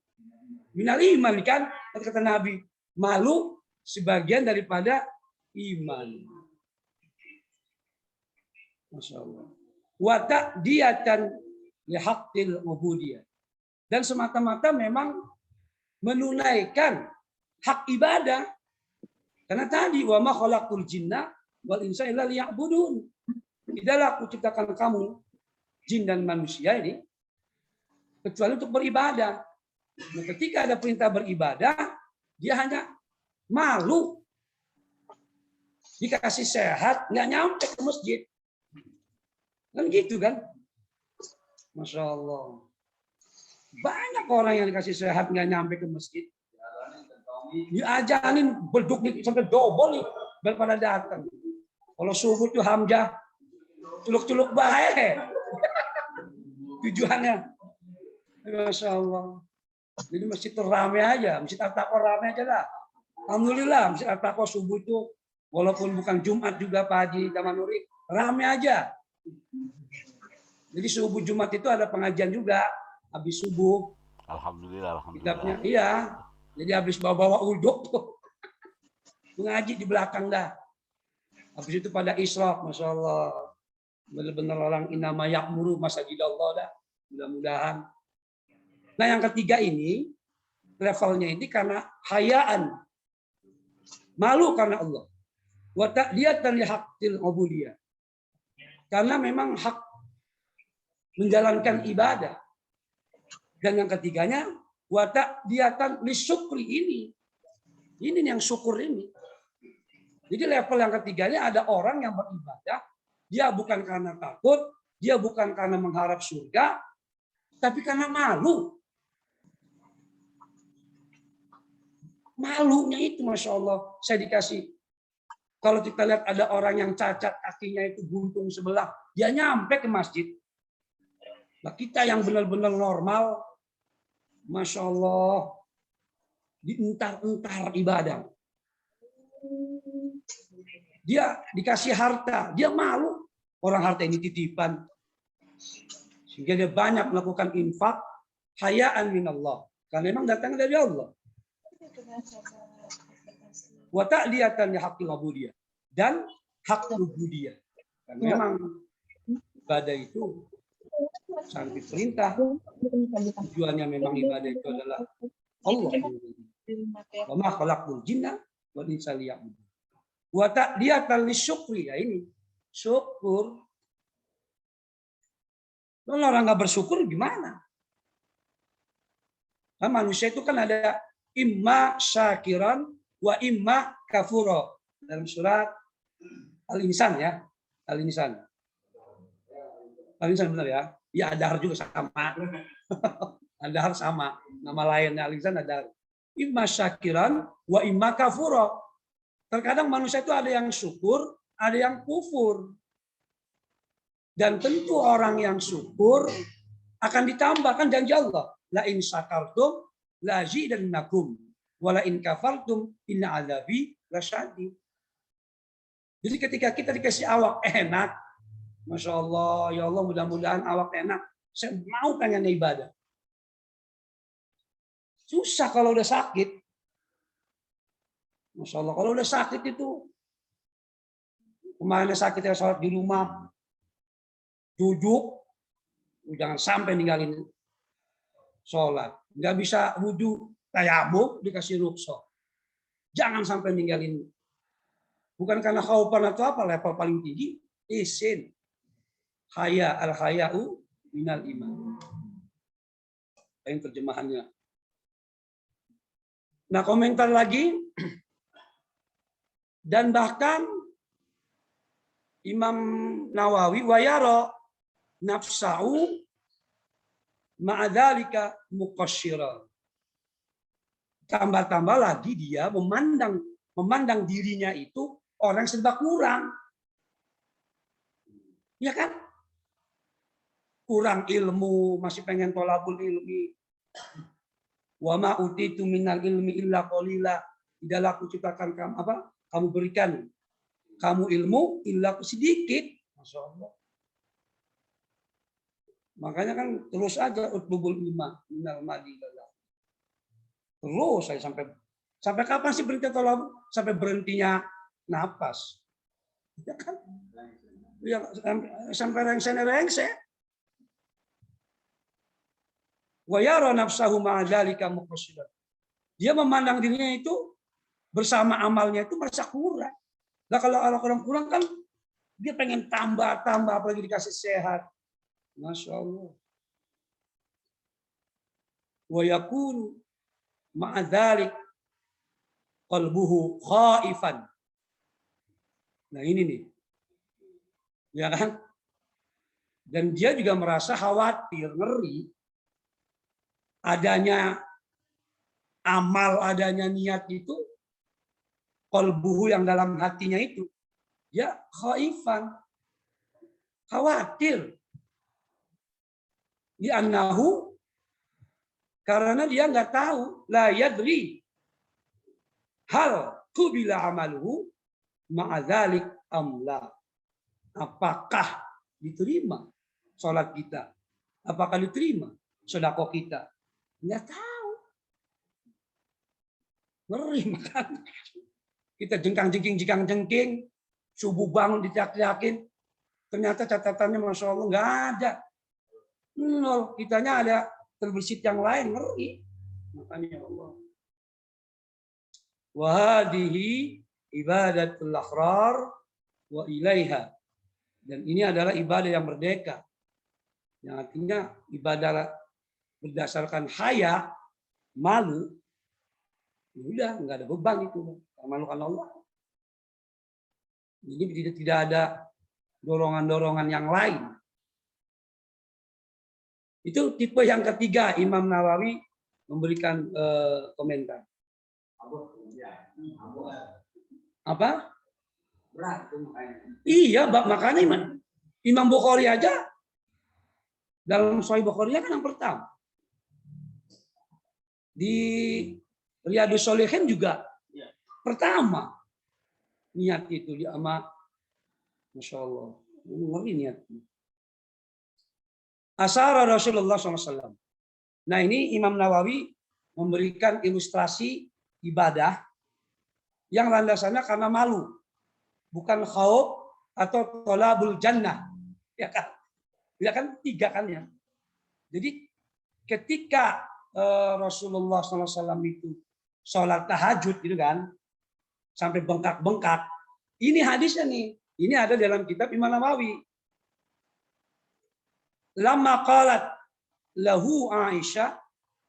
minal iman kan? Kata Nabi. Malu sebagian daripada iman. Masya Allah. Wa ta'diyatan lihaqqil ubudiyah. Dan semata-mata memang menunaikan hak ibadah. Karena tadi wa ma khalaqul jinna wal insa illa liya'budun. Tidaklah aku ciptakan kamu jin dan manusia ini kecuali untuk beribadah. Nah, ketika ada perintah beribadah, dia hanya malu. Dikasih sehat, nggak nyampe ke masjid. Kan gitu kan? Masya Allah. Banyak orang yang dikasih sehat nggak nyampe ke masjid. Diajarin beduk nih sampai double nih daripada datang. Kalau subuh tuh Hamzah culuk-culuk baik. Tujuannya. Masya Allah. Jadi masjid itu ramai aja. Masjid At-Taqwa ramai aja lah. Alhamdulillah Masjid At-Taqwa subuh itu walaupun bukan Jumat juga Pak Haji Tamanuri ramai aja. Jadi subuh Jumat itu ada pengajian juga. Habis subuh. Alhamdulillah. Kitabnya, iya. Jadi habis bawa-bawa uduk tuh. Mengaji di belakang dah. Habis itu pada Isra, Masya Allah. Benar-benar orang inama yakmuru masajid Allah dah. Mudah-mudahan. Nah yang ketiga ini, levelnya ini karena hayaan. Malu karena Allah. Wa ta'diyatan li haqqil ubudiyah. Karena memang hak menjalankan ibadah. Dan yang ketiganya, wa ta'diyatan li syukri ini. Ini yang syukur ini. Jadi level yang ketiganya ada orang yang beribadah, dia bukan karena takut, Dia bukan karena mengharap surga, tapi karena malu. Malunya itu, Masya Allah, saya dikasih. Kalau kita lihat ada orang yang cacat, kakinya itu buntung sebelah, dia nyampe ke masjid. Nah, kita yang benar-benar normal, Masya Allah, dientar-entar ibadah. Dia dikasih harta, dia malu. Orang harta ini titipan. Sehingga dia banyak melakukan infak, hayaan minallah. Karena memang datangnya dari Allah. Wa ta'liyatan li haqqil ubudiyah, dan hak ubudiyah. Dan memang ibadah itu sampai perintah, tujuannya memang ibadah itu adalah Allah. Wa ma khalaqul jinna wal insa liya'budun. Wa ta'liyatan lisyukri, ya ini syukur. Kalau orang nggak bersyukur gimana? Nah, manusia itu kan ada imma syakiran wa imma kafuro, dalam surat Al-Insan ya. Al-Insan. Al-Insan benar ya? Ya, Adhar juga sama. Adhar sama. Nama lainnya Al-Insan Adhar. Imma syakiran wa imma kafuro. Terkadang manusia itu ada yang syukur, ada yang kufur. Dan tentu orang yang syukur akan ditambahkan janji Allah. La in syakartum la azidannakum wa la in kafartum inna adzabi lasyadid. Jadi ketika kita dikasih awak enak, Masya Allah, ya Allah mudah-mudahan awak enak. Saya mau pengen ibadah. Susah kalau udah sakit. Masya Allah, kalau udah sakit itu, kemarin sakit ya sholat di rumah, duduk, jangan sampai ninggalin sholat. Nggak bisa wudhu, tayamum, dikasih rukhsah. Jangan sampai ninggalin. Bukan karena khaufan atau apa, level paling tinggi, isin. Haya al-haya'u minal iman. Ini terjemahannya. Nah, komentar lagi. Dan bahkan Imam Nawawi wayaro nafsa'u ma'adzalika muqasyira. Tambah-tambah lagi dia memandang dirinya itu orang serba kurang. Ya kan? Kurang ilmu, masih pengen tolabul ilmi. Wa ma utitu minal ilmi illa qalila. Tidaklah aku ciptakan kamu apa? Kamu berikan kamu ilmu illa sedikit. Masya Allah. Makanya kan terus aja utlubul ilma minal madilah. Terus saya sampai kapan sih berhenti tolong? Sampai berhentinya napas. Ya kan? Ya, sampai rengse. Wa yara nafsahu ma'adzalika muqassiran. Dia memandang dirinya itu bersama amalnya itu merasa kurang. Nah, kalau orang kurang kan dia pengen tambah apalagi dikasih sehat. Masya Allah. Wa yakunu ma'adzalik qalbuhu khaifan. Nah, ini nih. Ya kan? Dan dia juga merasa khawatir, ngeri. Adanya amal, adanya niat itu, qalbuhu yang dalam hatinya itu, ya khaifan. Khawatir. Li'annahu, karena dia nggak tahu, la yadri hal qubila amaluhu ma'adzalik amla. Apakah diterima sholat kita? Apakah diterima sedekah kita? Nggak tahu. Ngeri makan. Kita jengkang-jengking, subuh bangun diteriak-teriakin. Ternyata catatannya Masya Allah nggak ada. Nol. Kitanya ada terbersit yang lain, ngeri. Makanya Allah. Wahadihi ibadatul akhrar wa ilaiha. Dan ini adalah ibadah yang merdeka. Yang artinya ibadah berdasarkan haya, malu, udah nggak ada beban itu. Malukan Allah. Jadi tidak ada dorongan-dorongan yang lain. Itu tipe yang ketiga, Imam Nawawi memberikan komentar. Apa? Berat tuh makanya. Iya, makanya Imam Bukhari aja dalam Sahih Bukhari kan yang pertama. Di Riyadhus Shalihin juga pertama niat itu di ama, Masya Allah, ngeri niatnya. Asyara Rasulullah SAW. Nah ini Imam Nawawi memberikan ilustrasi ibadah yang landasannya karena malu, bukan khauf atau tolabul jannah, ya kan? Ya kan tiga kan ya. Jadi ketika Rasulullah SAW itu sholat tahajud gitu kan, sampai bengkak-bengkak. Ini hadisnya nih. Ini ada dalam kitab Imam Nawawi. Lama qalat lahu Aisyah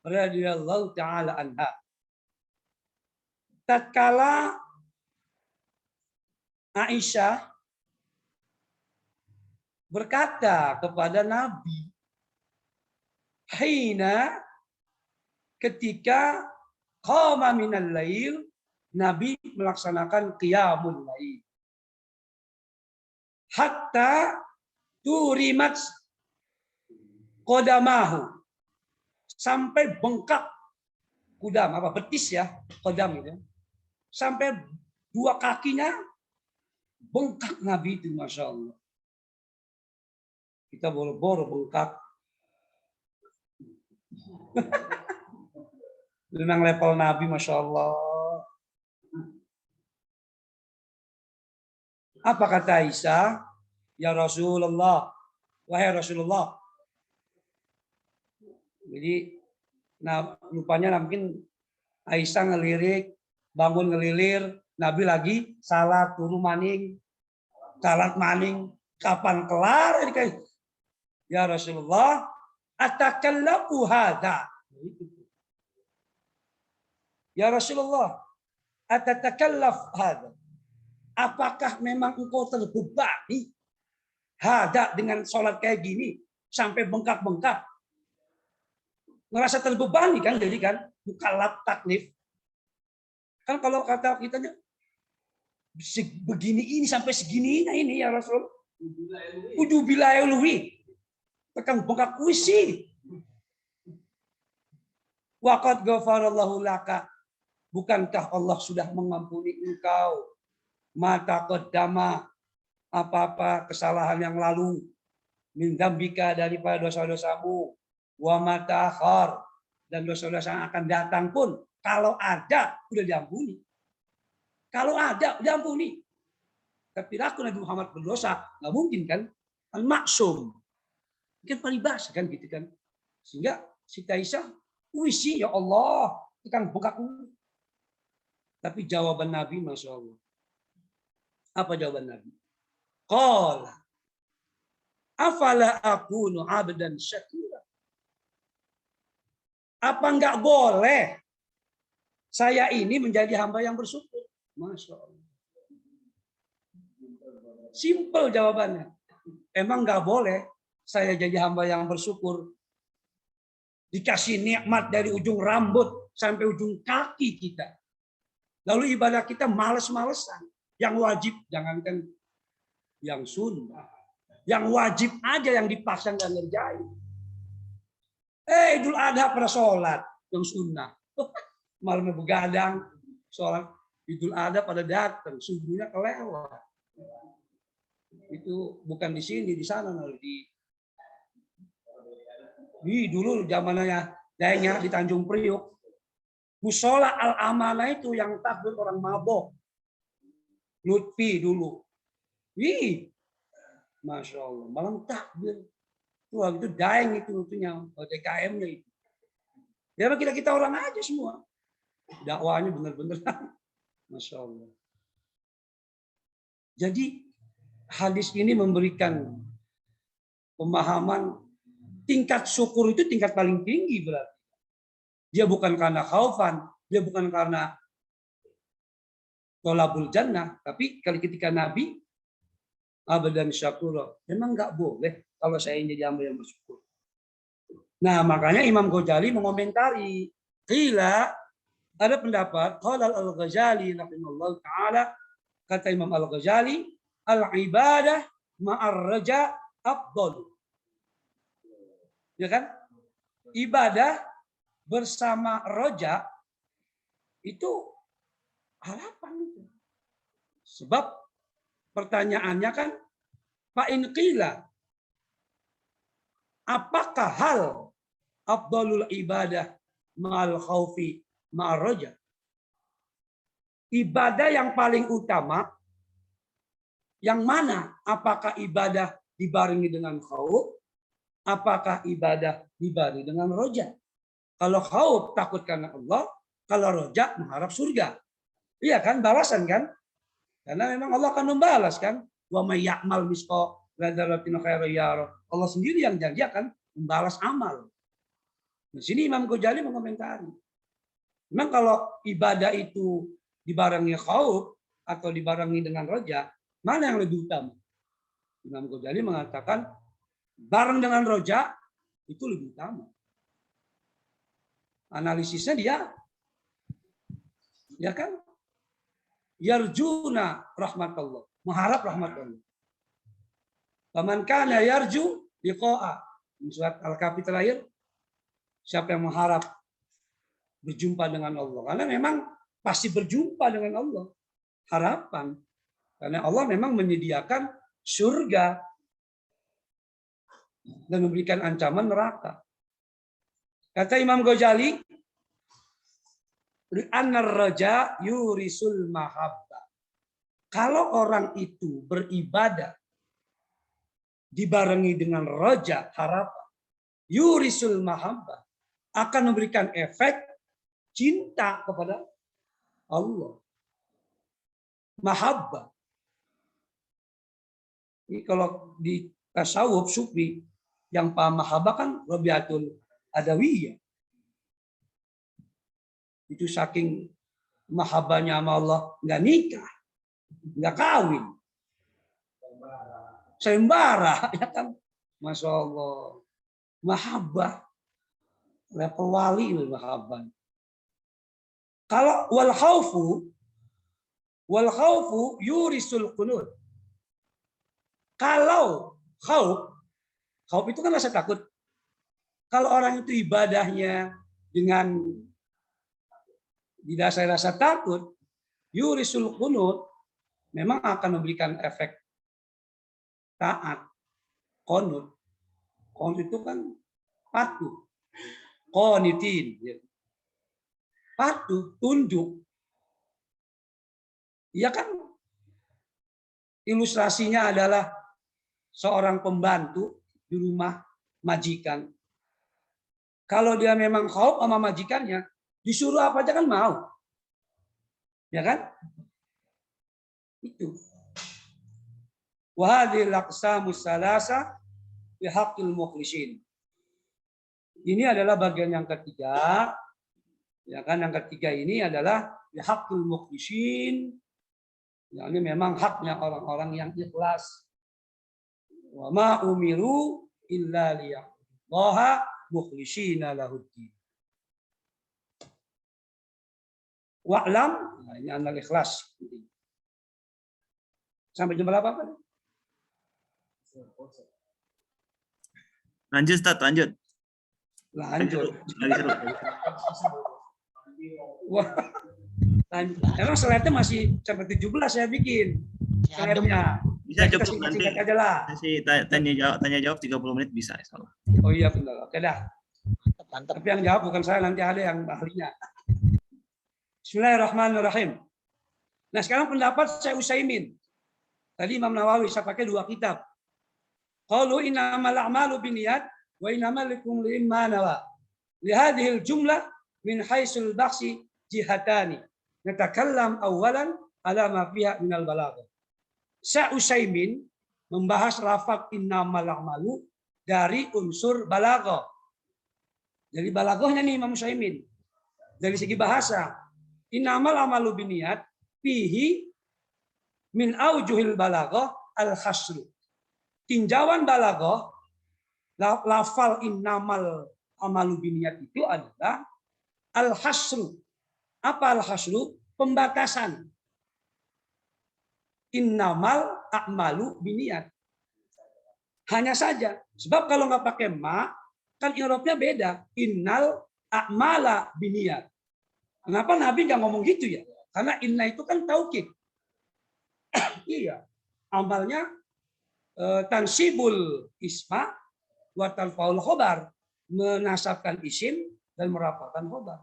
radhiyallahu taala anha. Tatkala Aisyah berkata kepada Nabi, hina ketika qama minal lail, Nabi melaksanakan qiyamul lail. Hatta turimat qadamahu, sampai bengkak kudam, apa betis ya, qadam itu. Sampai dua kakinya bengkak Nabi itu, Masya Allah. Kita boro-boro bengkak. Memang level Nabi, Masya Allah. Apa kata Aisyah? Ya Rasulullah, wahai Rasulullah. Jadi, nah rupanya mungkin Aisyah ngelirik, bangun ngelilir, Nabi lagi salat turu maning, salat maning, kapan kelar? Ya Rasulullah, atakallafu hadza. Ya Rasulullah, atatakallaf hadza. Apakah memang engkau terbebani hadza dengan sholat kayak gini sampai bengkak-bengkak? Ngerasa terbebani kan, jadi kan mukallaf taklif. Kan kalau kata kitanya begini ini sampai segininya ini ya Rasul. Udubillah uluhi. Tekan bengkak kuisi. Waqad ghafarallahu laka. Bukankah Allah sudah mengampuni engkau mata qaddama, apa-apa kesalahan yang lalu, min dzambika, daripada dosa-dosamu, wa mata akhar, dan dosa-dosa yang akan datang pun kalau ada sudah diampuni. Kalau ada diampuni. Tapi aku Nabi Muhammad berdosa, nggak mungkin kan? Al-maksum. Mungkin paribasa kan gitu kan. Sehingga Siti Aisyah, wisi ya Allah, tukang bengkak. Tapi jawaban Nabi, Masya Allah. Apa jawaban Nabi? Qala afala akunu abdan syakura. Apa enggak boleh saya ini menjadi hamba yang bersyukur? Masya Allah. Simple jawabannya. Emang enggak boleh saya jadi hamba yang bersyukur? Dikasih nikmat dari ujung rambut sampai ujung kaki kita. Lalu ibadah kita males-malesan. Yang wajib, jangankan yang sunnah. Yang wajib aja yang dipaksa nggak ngerjain. Idul Adha pada sholat yang sunnah. Malamnya begadang, sholat Idul Adha pada datang, subuhnya kelewat. Itu bukan di sini, di sana, di dulu zamannya dayanya di Tanjung Priok. Musola Al-Amanah itu yang takbir orang mabok. Lutfi dulu. Masya Allah, malam takbir. Wah, itu daeng itu itunya, TKM-nya itu. Ya kita orang aja semua. Dakwahnya benar-benar. Masya Allah. Jadi hadis ini memberikan pemahaman tingkat syukur itu tingkat paling tinggi berarti. Dia bukan karena khaufan, dia bukan karena tolabul jannah, tapi ketika Nabi abadan syakura, memang nggak boleh kalau saya jadi hamba yang bersyukur. Nah, makanya Imam Ghazali mengomentari. Qila, ada pendapat, qala Al-Ghazali rahimahullah ta'ala, kata Imam Al-Ghazali, al-ibadah ma'ar raja afdal. Ya kan? Ibadah bersama roja itu harapan itu. Sebab pertanyaannya kan, fa in qila, apakah hal afdalul ibadah ma'al khaufi ma'ar roja? Ibadah yang paling utama yang mana? Apakah ibadah dibarengi dengan khauf? Apakah ibadah dibarengi dengan roja? Kalau khauf takut karena Allah, kalau roja mengharap surga. Iya kan, balasan kan? Karena memang Allah akan membalas kan. Wa may ya'mal misqala dzarratin khairan yarah. Allah sendiri yang janji akan membalas amal. Di sini Imam Ghazali mengomentari. Memang kalau ibadah itu dibarengi khauf atau dibarengi dengan roja, mana yang lebih utama? Imam Ghazali mengatakan bareng dengan roja itu lebih utama. Analisisnya dia, ya kan? Yarjuna rahmatullah, mengharap rahmat Allah. Faman kana yarju liqa'a. Surat Al-Kahfi terakhir, siapa yang mengharap berjumpa dengan Allah? Karena memang pasti berjumpa dengan Allah. Harapan. Karena Allah memang menyediakan surga dan memberikan ancaman neraka. Kata Imam Ghazali, li'annar raja yurisul mahabbah. Kalau orang itu beribadah dibarengi dengan raja, harapan, yurisul mahabbah, akan memberikan efek cinta kepada Allah. Mahabbah. Ini kalau di tasawuf sufi yang paham mahabbah kan Rabiatul Adawiyah. Itu saking mahabbahnya sama Allah nggak nikah, nggak kawin, sembara, ya kan? Masya Allah, mahabbah level wali mahabbah. Kalau wal khaufu yurisul qunut. Kalau khauf itu kan rasa takut. Kalau orang itu ibadahnya dengan didasari rasa takut, yurisul qunut, memang akan memberikan efek taat, qunut. Qunut itu kan patuh, qanitin, patuh, tunduk. Ya kan? Ilustrasinya adalah seorang pembantu di rumah majikan. Kalau dia memang khauf sama majikannya, disuruh apa aja kan mau. Ya kan? Itu. Wa hadhil aqsamus salasa fi haqqil mukhlisin. Ini adalah bagian yang ketiga. Ya kan, yang ketiga ini adalah fi haqqil mukhlisin. Ya, ini memang haknya orang-orang yang ikhlas. Wa ma umiru illa liya'budullaha mukhlishina lahuddin. Wa'lam, nah ini anal ikhlas. Sampai jam berapa Pak? Lanjut Ustaz, lanjut. Lanjut. Lagi seru. Wah. Emang slide-nya masih sampai 17 saya bikin. Slide-nya. Bisa Kita cukup nanti. singkat-singkat aja lah. Kasih tanya jawab 30 menit bisa insyaallah. Oh iya benar. Oke dah. Mantap. Tapi yang jawab bukan saya, nanti ada yang ahlinya. Bismillahirrahmanirrahim. Nah sekarang pendapat Syekh Utsaimin. Tadi Imam Nawawi saya pakai 2 kitab. Qalu innamal a'malu binniyat wa innamal likulli imrin ma nawa. Li hadhil jumlah min haitsul bakhsi jihatani. Natakallam awalan ala ma fiha minal balaghah. Syekh Utsaimin membahas lafaz innamal a'malu dari unsur balaghah. Jadi balaghahnya nih Imam Utsaimin. Dari segi bahasa, innamal a'malu binniyat fihi min aujuhil balaghah al-hasr. Tinjauan balaghah lafal innamal amalu biniyat itu adalah al-hasru. Apa al-hasru? Pembatasan. Innamal a'malu biniyat. Hanya saja. Sebab kalau nggak pakai ma, kan i'rabnya beda. Innal a'mala biniyat. Kenapa Nabi nggak ngomong gitu ya? Karena inna itu kan taukid. Iya. Amalnya tansibul isma wa tarfaul khobar. Menasabkan isim dan merapalkan khobar.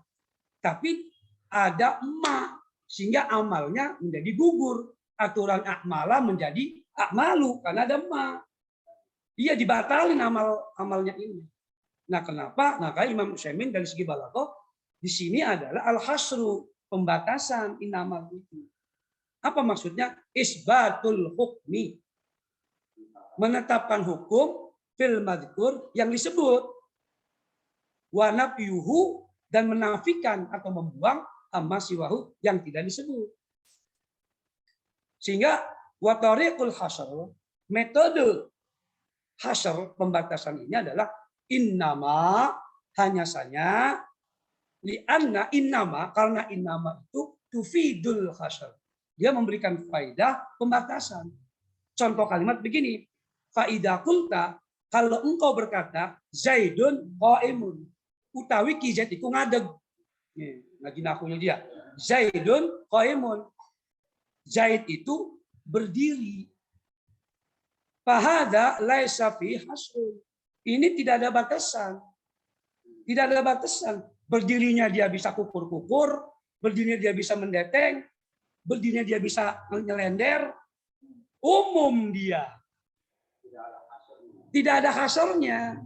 Tapi ada ma. Sehingga amalnya menjadi gugur. Aturan akmala menjadi akmalu. Karena ada ma. Dia dibatalin amalnya ini. Nah, kenapa? Nah, kayak Imam Utsaimin dari segi balaghah di sini adalah al-hasru, pembatasan inamal itu. Apa maksudnya? Isbatul hukmi. Menetapkan hukum fil madhkur yang disebut. Wa nafyuhu, dan menafikan atau membuang amma siwahu yang tidak disebut. Sehingga wa tariqul hasr, metode hasr pembatasan ini adalah innama, hanya saja, lianna innama, karena innama itu tufidul hasr. Dia memberikan faidah pembatasan. Contoh kalimat begini, faidah kulta, kalau engkau berkata Zaidun qaimun, utawi ki Zaid iku ngadeg. Nih, lagi nakunya dia. Zaidun qaimun. Zaid itu berdiri. Fahada laisa fi hasrun. Ini tidak ada batasan. Tidak ada batasan. Berdirinya dia bisa kukur-kukur, berdirinya dia bisa mendeteng, berdirinya dia bisa nyelender. Umum dia. Tidak ada hasarnya.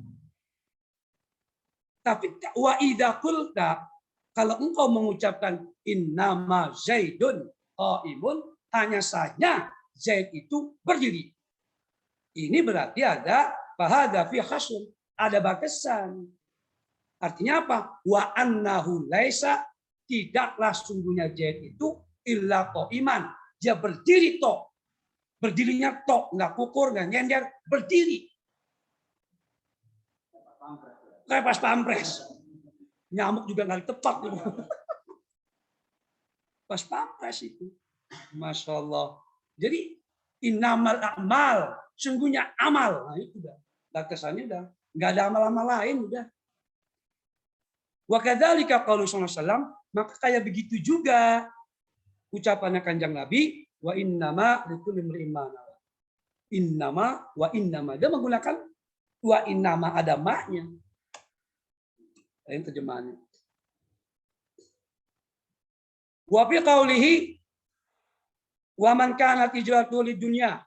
Tapi wa idza qulta, kalau engkau mengucapkan innama Zaidun qaimun, hanya saja Zaid itu berdiri. Ini berarti ada fahada fi hasr, ada batasan. Artinya apa? Wa annahu laisa, tidaklah sungguhnya Zaid itu illa qaiman. Dia berdiri tok. Berdirinya tok, enggak kukur, enggak nyender, berdiri. Kayak pas pampres. Nyamuk juga enggak ditepak gitu. Pas pampres itu. Masya Allah. Jadi innamal a'mal, sungguhnya amal. Nah, itu udah. Batasannya udah. Enggak ada amal-amal lain udah. Wa kadzalika qaulu sallallahu alaihi wasallam, maka kayak begitu juga ucapannya Kanjeng Nabi, wa innama likulli imrin ma nawa. Innama wa innama. Dia menggunakan wa innama, ada maknya. Ini terjemahannya. Wa fi qaulihi wa man kanat hijratuhu lid dunya.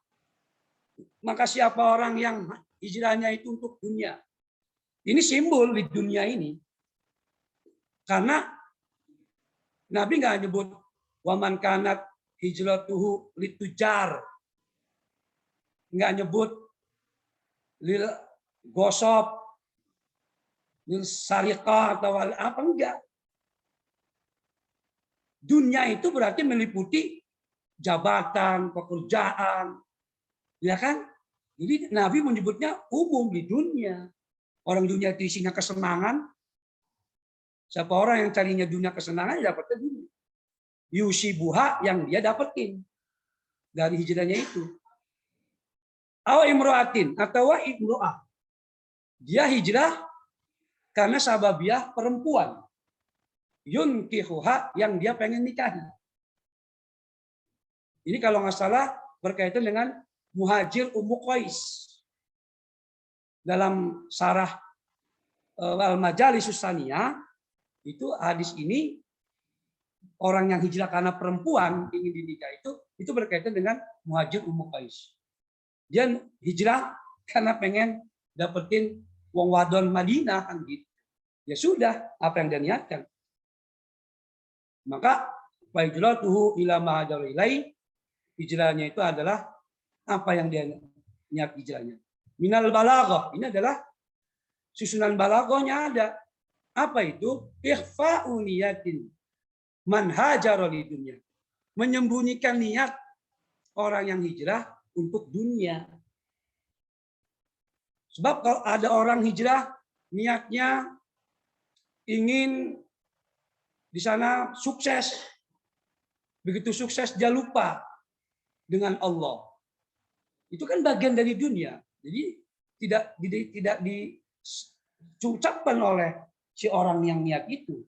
Maka siapa orang yang hijrahnya itu untuk dunia. Ini simbol di dunia ini. Karena Nabi nggak nyebut wa man kanat hijratuhu litujar. Nggak nyebut lil gosop, lil sariqah atau apa, enggak. Dunia itu berarti meliputi jabatan, pekerjaan, ya kan? Jadi Nabi menyebutnya umum di dunia. Orang dunia itu isinya kesenangan. Siapa orang yang carinya dunia kesenangan, ya dapatnya dunia. Yusibuha, yang dia dapetin dari hijrahnya itu. Aw imro'atin, atau imro'ah. Dia hijrah karena sababiah perempuan. Yunkihuha, yang dia pengen nikahi. Ini kalau nggak salah berkaitan dengan Muhajir Ummu Qais. Dalam Sarah Al-Majalis Susaniyah, itu hadis ini, orang yang hijrah karena perempuan ingin dinikah itu berkaitan dengan Muhajir Ummu Qais. Dia hijrah karena pengen dapetin wong wadon Madinah kan gitu. Ya sudah, apa yang dia niatkan. Maka wa hijratuhu ila ma hajara ilai, hijrahnya itu adalah apa yang dia niat hijrahnya. Minal balaghah, ini adalah susunan balaghahnya ada. Apa itu? Ikhfa'u niyatin man hajara li dunya. Menyembunyikan niat orang yang hijrah untuk dunia. Sebab kalau ada orang hijrah niatnya ingin di sana sukses. Begitu sukses dia lupa dengan Allah. Itu kan bagian dari dunia. Jadi tidak diucapkan oleh si orang yang niat itu.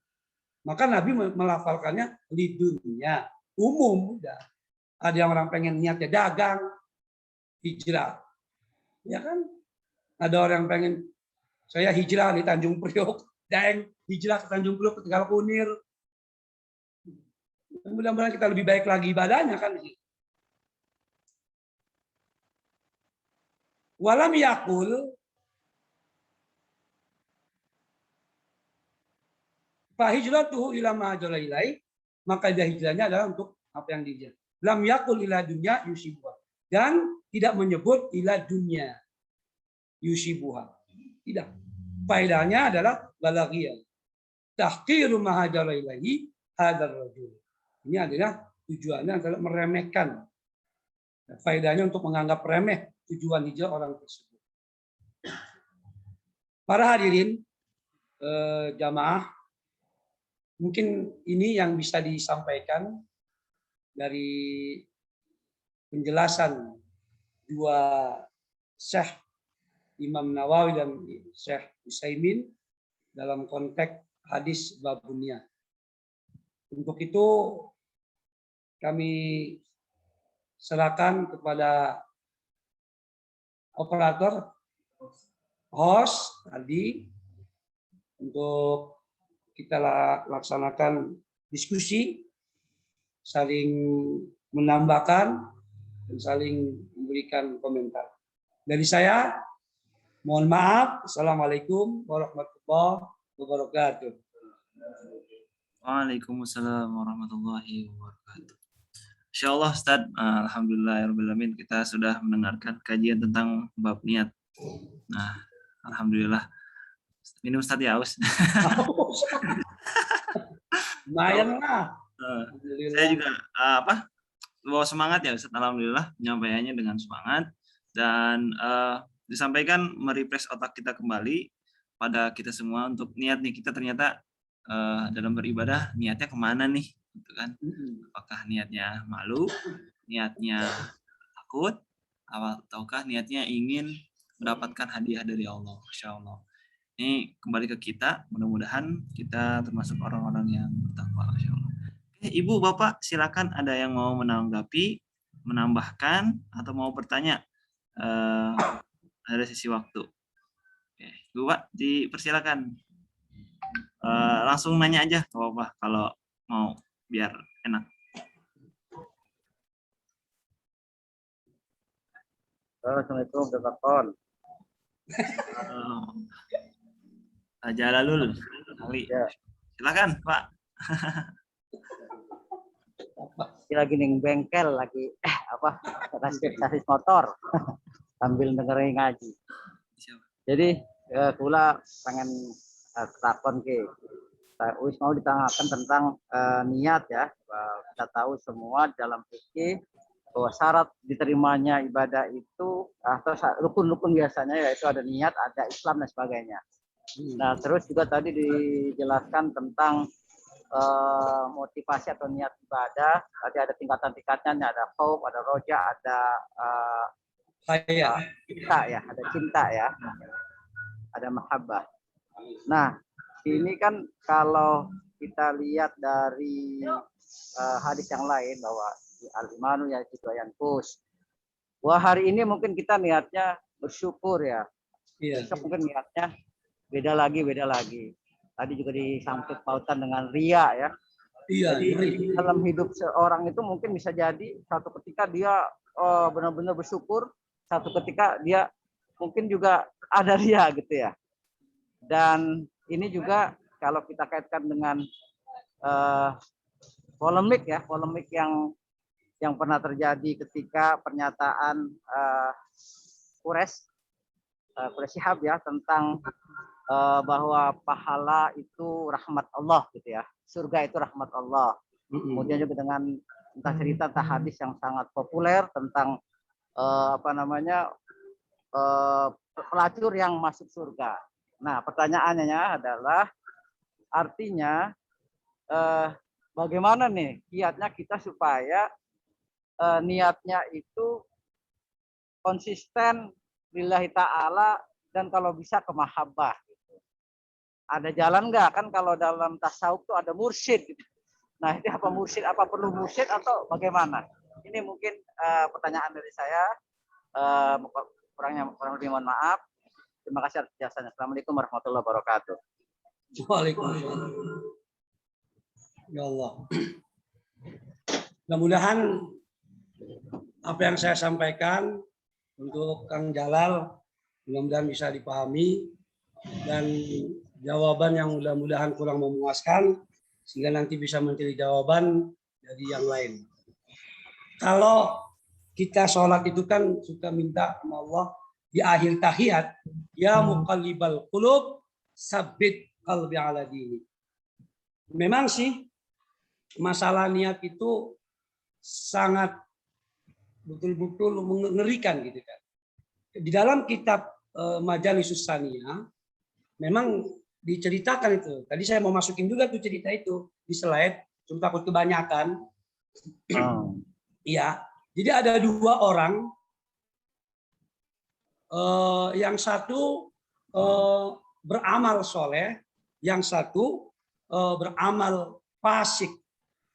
Maka Nabi melafalkannya di dunia umum udah. Ada yang orang pengen niatnya dagang, hijrah. Ya kan? Ada orang pengen saya hijrah di Tanjung Priok, Daeng hijrah ke Tanjung Priok ke Tegal Kunir. Mudah-mudahan kita lebih baik lagi ibadahnya kan. Walam yakul fa hijratuhu ila ma hajara ilai, maka dia hijrahnya adalah untuk apa yang dia. Lam yakul ila dunya yusibuha, dan tidak menyebut ila dunya yusibuha. Tidak. Faedahnya adalah balaghiyah. Tahqiru ma hajara ilaihi hadzal rajul. Ini adalah tujuannya adalah meremehkan. Faedahnya untuk menganggap remeh tujuan hijrah orang tersebut. Para hadirin jamaah, mungkin ini yang bisa disampaikan dari penjelasan dua Syekh Imam Nawawi dan Syekh Utsaimin dalam konteks hadis babunnya. Untuk itu kami serahkan kepada operator host tadi untuk kita laksanakan diskusi, saling menambahkan dan saling memberikan komentar. Dari saya, mohon maaf. Assalamualaikum warahmatullahi wabarakatuh. Waalaikumsalam warahmatullahi wabarakatuh. Insyaallah Ustaz, alhamdulillahirabbil kita sudah mendengarkan kajian tentang bab niat. Nah, alhamdulillah. Minum Ustaz ya, Aus. Lumayan lah. Saya juga bawa semangat ya Ustaz, alhamdulillah penyampaiannya dengan semangat dan disampaikan merefresh otak kita kembali pada kita semua untuk niat nih, kita ternyata dalam beribadah niatnya kemana nih, gitu kan? Apakah niatnya malu, niatnya takut, ataukah niatnya ingin mendapatkan hadiah dari Allah? Insya Allah. Ini kembali ke kita, mudah-mudahan kita termasuk orang-orang yang bertakwa. Insya Allah. Oke, Ibu, Bapak, silakan ada yang mau menanggapi, menambahkan, atau mau bertanya. Ada sisi waktu. Oke, Ibu, Pak, dipersilakan. Langsung nanya aja, Bapak, kalau mau, biar enak. Assalamualaikum warahmatullahi Jalalul Ali. Ya. Silakan, Pak. Lagi ning bengkel lagi kasih motor sambil dengerin ngaji. Jadi kula pengen takon ke wis mau ditanggapan tentang niat ya. Kita tahu semua dalam fikih bahwa syarat diterimanya ibadah itu atau rukun-rukun biasanya yaitu ada niat, ada Islam dan sebagainya. Nah, terus juga tadi dijelaskan tentang motivasi atau niat ibadah. Tadi ada tingkatan-tingkatnya, ada khauf, ada roja, ada cinta ya, ada mahabbah. Nah, ini kan kalau kita lihat dari hadis yang lain bahwa al-imanu yazidu yanqus. Wah, hari ini mungkin kita niatnya bersyukur ya. Iya. Besok mungkin niatnya beda lagi. Tadi juga disangkut pautan dengan ria ya. Iya. Jadi dalam hidup seorang itu mungkin bisa jadi satu ketika dia benar-benar bersyukur, satu ketika dia mungkin juga ada ria gitu ya. Dan ini juga kalau kita kaitkan dengan polemik yang pernah terjadi ketika pernyataan Quraisy Shihab ya tentang bahwa pahala itu rahmat Allah gitu ya, surga itu rahmat Allah. Kemudian juga dengan entah cerita entah hadis yang sangat populer tentang pelacur yang masuk surga. Nah, pertanyaannya adalah Artinya bagaimana nih kiatnya kita supaya niatnya itu konsisten lillahi ta'ala dan kalau bisa ke mahabbah. Gitu. Ada jalan nggak? Kan kalau dalam tasawuf tuh ada mursyid. Gitu. Nah ini apa mursyid? Apa perlu mursyid atau bagaimana? Ini mungkin pertanyaan dari saya. Kurang lebih mohon maaf. Terima kasih atas jasanya. Assalamualaikum warahmatullahi wabarakatuh. Waalaikumsalam. Ya Allah. Mudah-mudahan apa yang saya sampaikan untuk Kang Jalal mudah-mudahan bisa dipahami dan jawaban yang mudah-mudahan kurang memuaskan sehingga nanti bisa mencari jawaban dari yang lain. Kalau kita sholat itu kan suka minta sama Allah di akhir tahiyat, ya muqallibal qulub sabbit qalbi ala dini. Memang sih masalah niat itu sangat betul-betul mengerikan gitu kan. Di dalam kitab Majalisus Saniyah memang diceritakan itu. Tadi saya mau masukin juga tuh cerita itu di slide, cuma takut kebanyakan. Iya. Jadi ada dua orang, yang satu beramal soleh, yang satu beramal fasik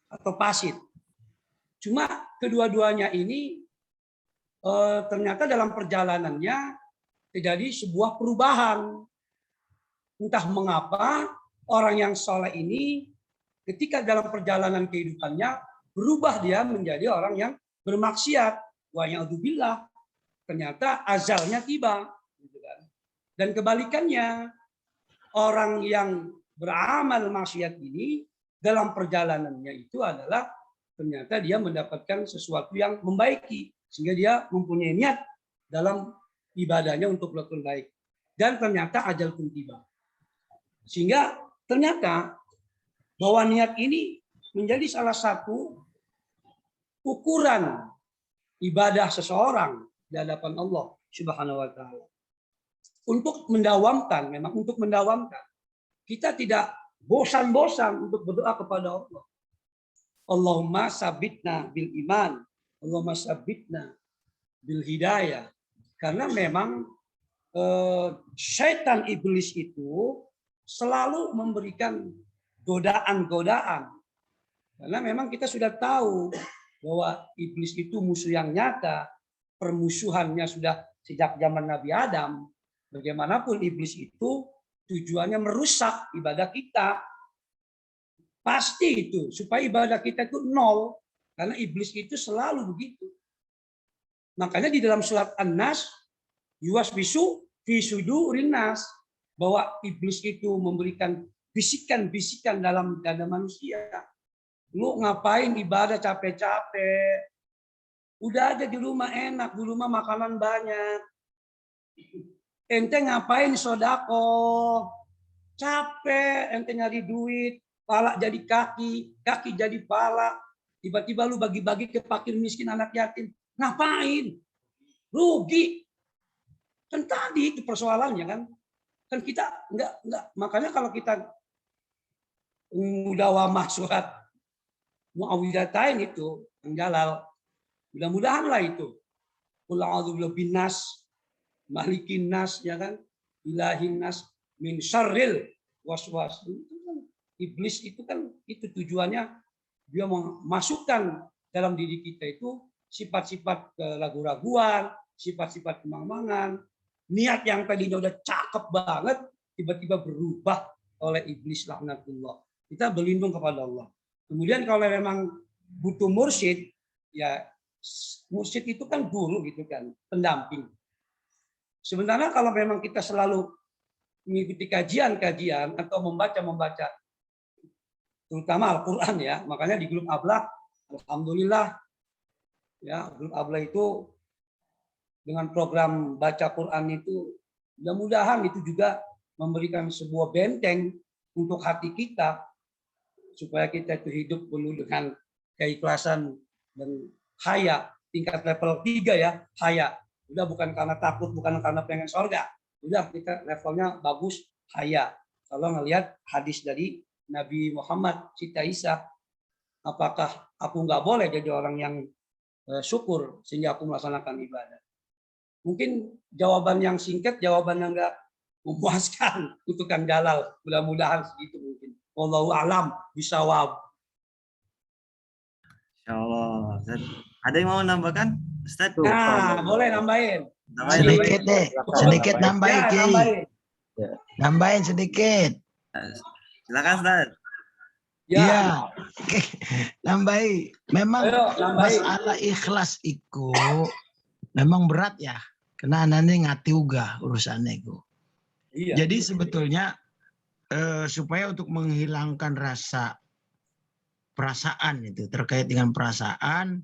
atau pasit. Cuma kedua-duanya ini ternyata dalam perjalanannya terjadi sebuah perubahan. Entah mengapa orang yang soleh ini ketika dalam perjalanan kehidupannya berubah dia menjadi orang yang bermaksiat. Wa ya'udzubillah. Ternyata ajalnya tiba. Dan kebalikannya, orang yang beramal maksiat ini dalam perjalanannya itu adalah ternyata dia mendapatkan sesuatu yang membaiki. Sehingga dia mempunyai niat dalam ibadahnya untuk lebih baik. Dan ternyata ajal pun tiba. Sehingga ternyata bahwa niat ini menjadi salah satu ukuran ibadah seseorang di hadapan Allah Subhanahu wa taala. Untuk mendawamkan, memang untuk mendawamkan. Kita tidak bosan-bosan untuk berdoa kepada Allah. Allahumma sabitna bil iman, Allahumma sabitna bil hidayah. Karena memang syaitan iblis itu selalu memberikan godaan-godaan. Karena memang kita sudah tahu bahwa iblis itu musuh yang nyata, permusuhannya sudah sejak zaman Nabi Adam. Bagaimanapun iblis itu tujuannya merusak ibadah kita. Pasti itu, supaya ibadah kita itu nol. Karena iblis itu selalu begitu. Makanya di dalam surat An-Nas, yuwaswisu fi sudurin nas, bahwa iblis itu memberikan bisikan-bisikan dalam dada manusia. Lu ngapain ibadah capek-capek? Udah aja di rumah enak, di rumah makanan banyak. Ente ngapain sodako? Capek, ente nyari duit, pala jadi kaki, kaki jadi pala. Tiba-tiba lu bagi-bagi ke fakir miskin anak yatim. Ngapain? Rugi. Kan tadi itu persoalannya kan. Kan kita enggak. Makanya kalau kita mudawamah surat Muawwidhatain itu, Kang Jalal, mudah-mudahan lah itu. Qul a'udzu birabbin nas, malikin nas, ya kan? Ilahin nas, min syarril waswas. Iblis itu kan itu tujuannya dia memasukkan dalam diri kita itu sifat-sifat keraguan-raguan, sifat-sifat kemang-mangan, niat yang tadinya udah cakep banget tiba-tiba berubah oleh iblis laknatullah. Kita berlindung kepada Allah. Kemudian kalau memang butuh mursyid, ya mursyid itu kan guru gitu kan, pendamping. Sebenarnya kalau memang kita selalu mengikuti kajian-kajian atau membaca, terutama Al-Quran ya, makanya di grup Ablah, alhamdulillah, ya grup Ablah itu dengan program baca Quran itu, mudah-mudahan itu juga memberikan sebuah benteng untuk hati kita, supaya kita itu hidup penuh dengan keikhlasan dan haya, tingkat level 3 ya, haya. Udah bukan karena takut, bukan karena pengen surga. Udah kita levelnya bagus, haya. Kalau ngelihat hadis dari Nabi Muhammad, Siti Aisyah, apakah aku nggak boleh jadi orang yang syukur sehingga aku melaksanakan ibadah? Mungkin jawaban yang singkat, jawaban yang nggak memuaskan untuk Kang Jalal. Mudah-mudahan segitu mungkin. Wallahu alam bisawab. Insyaallah. Ustaz. Ada yang mau nambahkan? Ustaz? Nah, boleh nambahin. Nambahin. Sedikit deh, sedikit Ya, nambahin Ki. nambahin. Nambahin sedikit. Silakan Ustaz. Ya, Iya. Oke, nambahin. Memang ayo nambahin. masalah ikhlas itu memang berat ya. Karena anaknya ngati uga urusannya itu. Iya. Jadi sebetulnya supaya untuk menghilangkan rasa perasaan itu terkait dengan perasaan,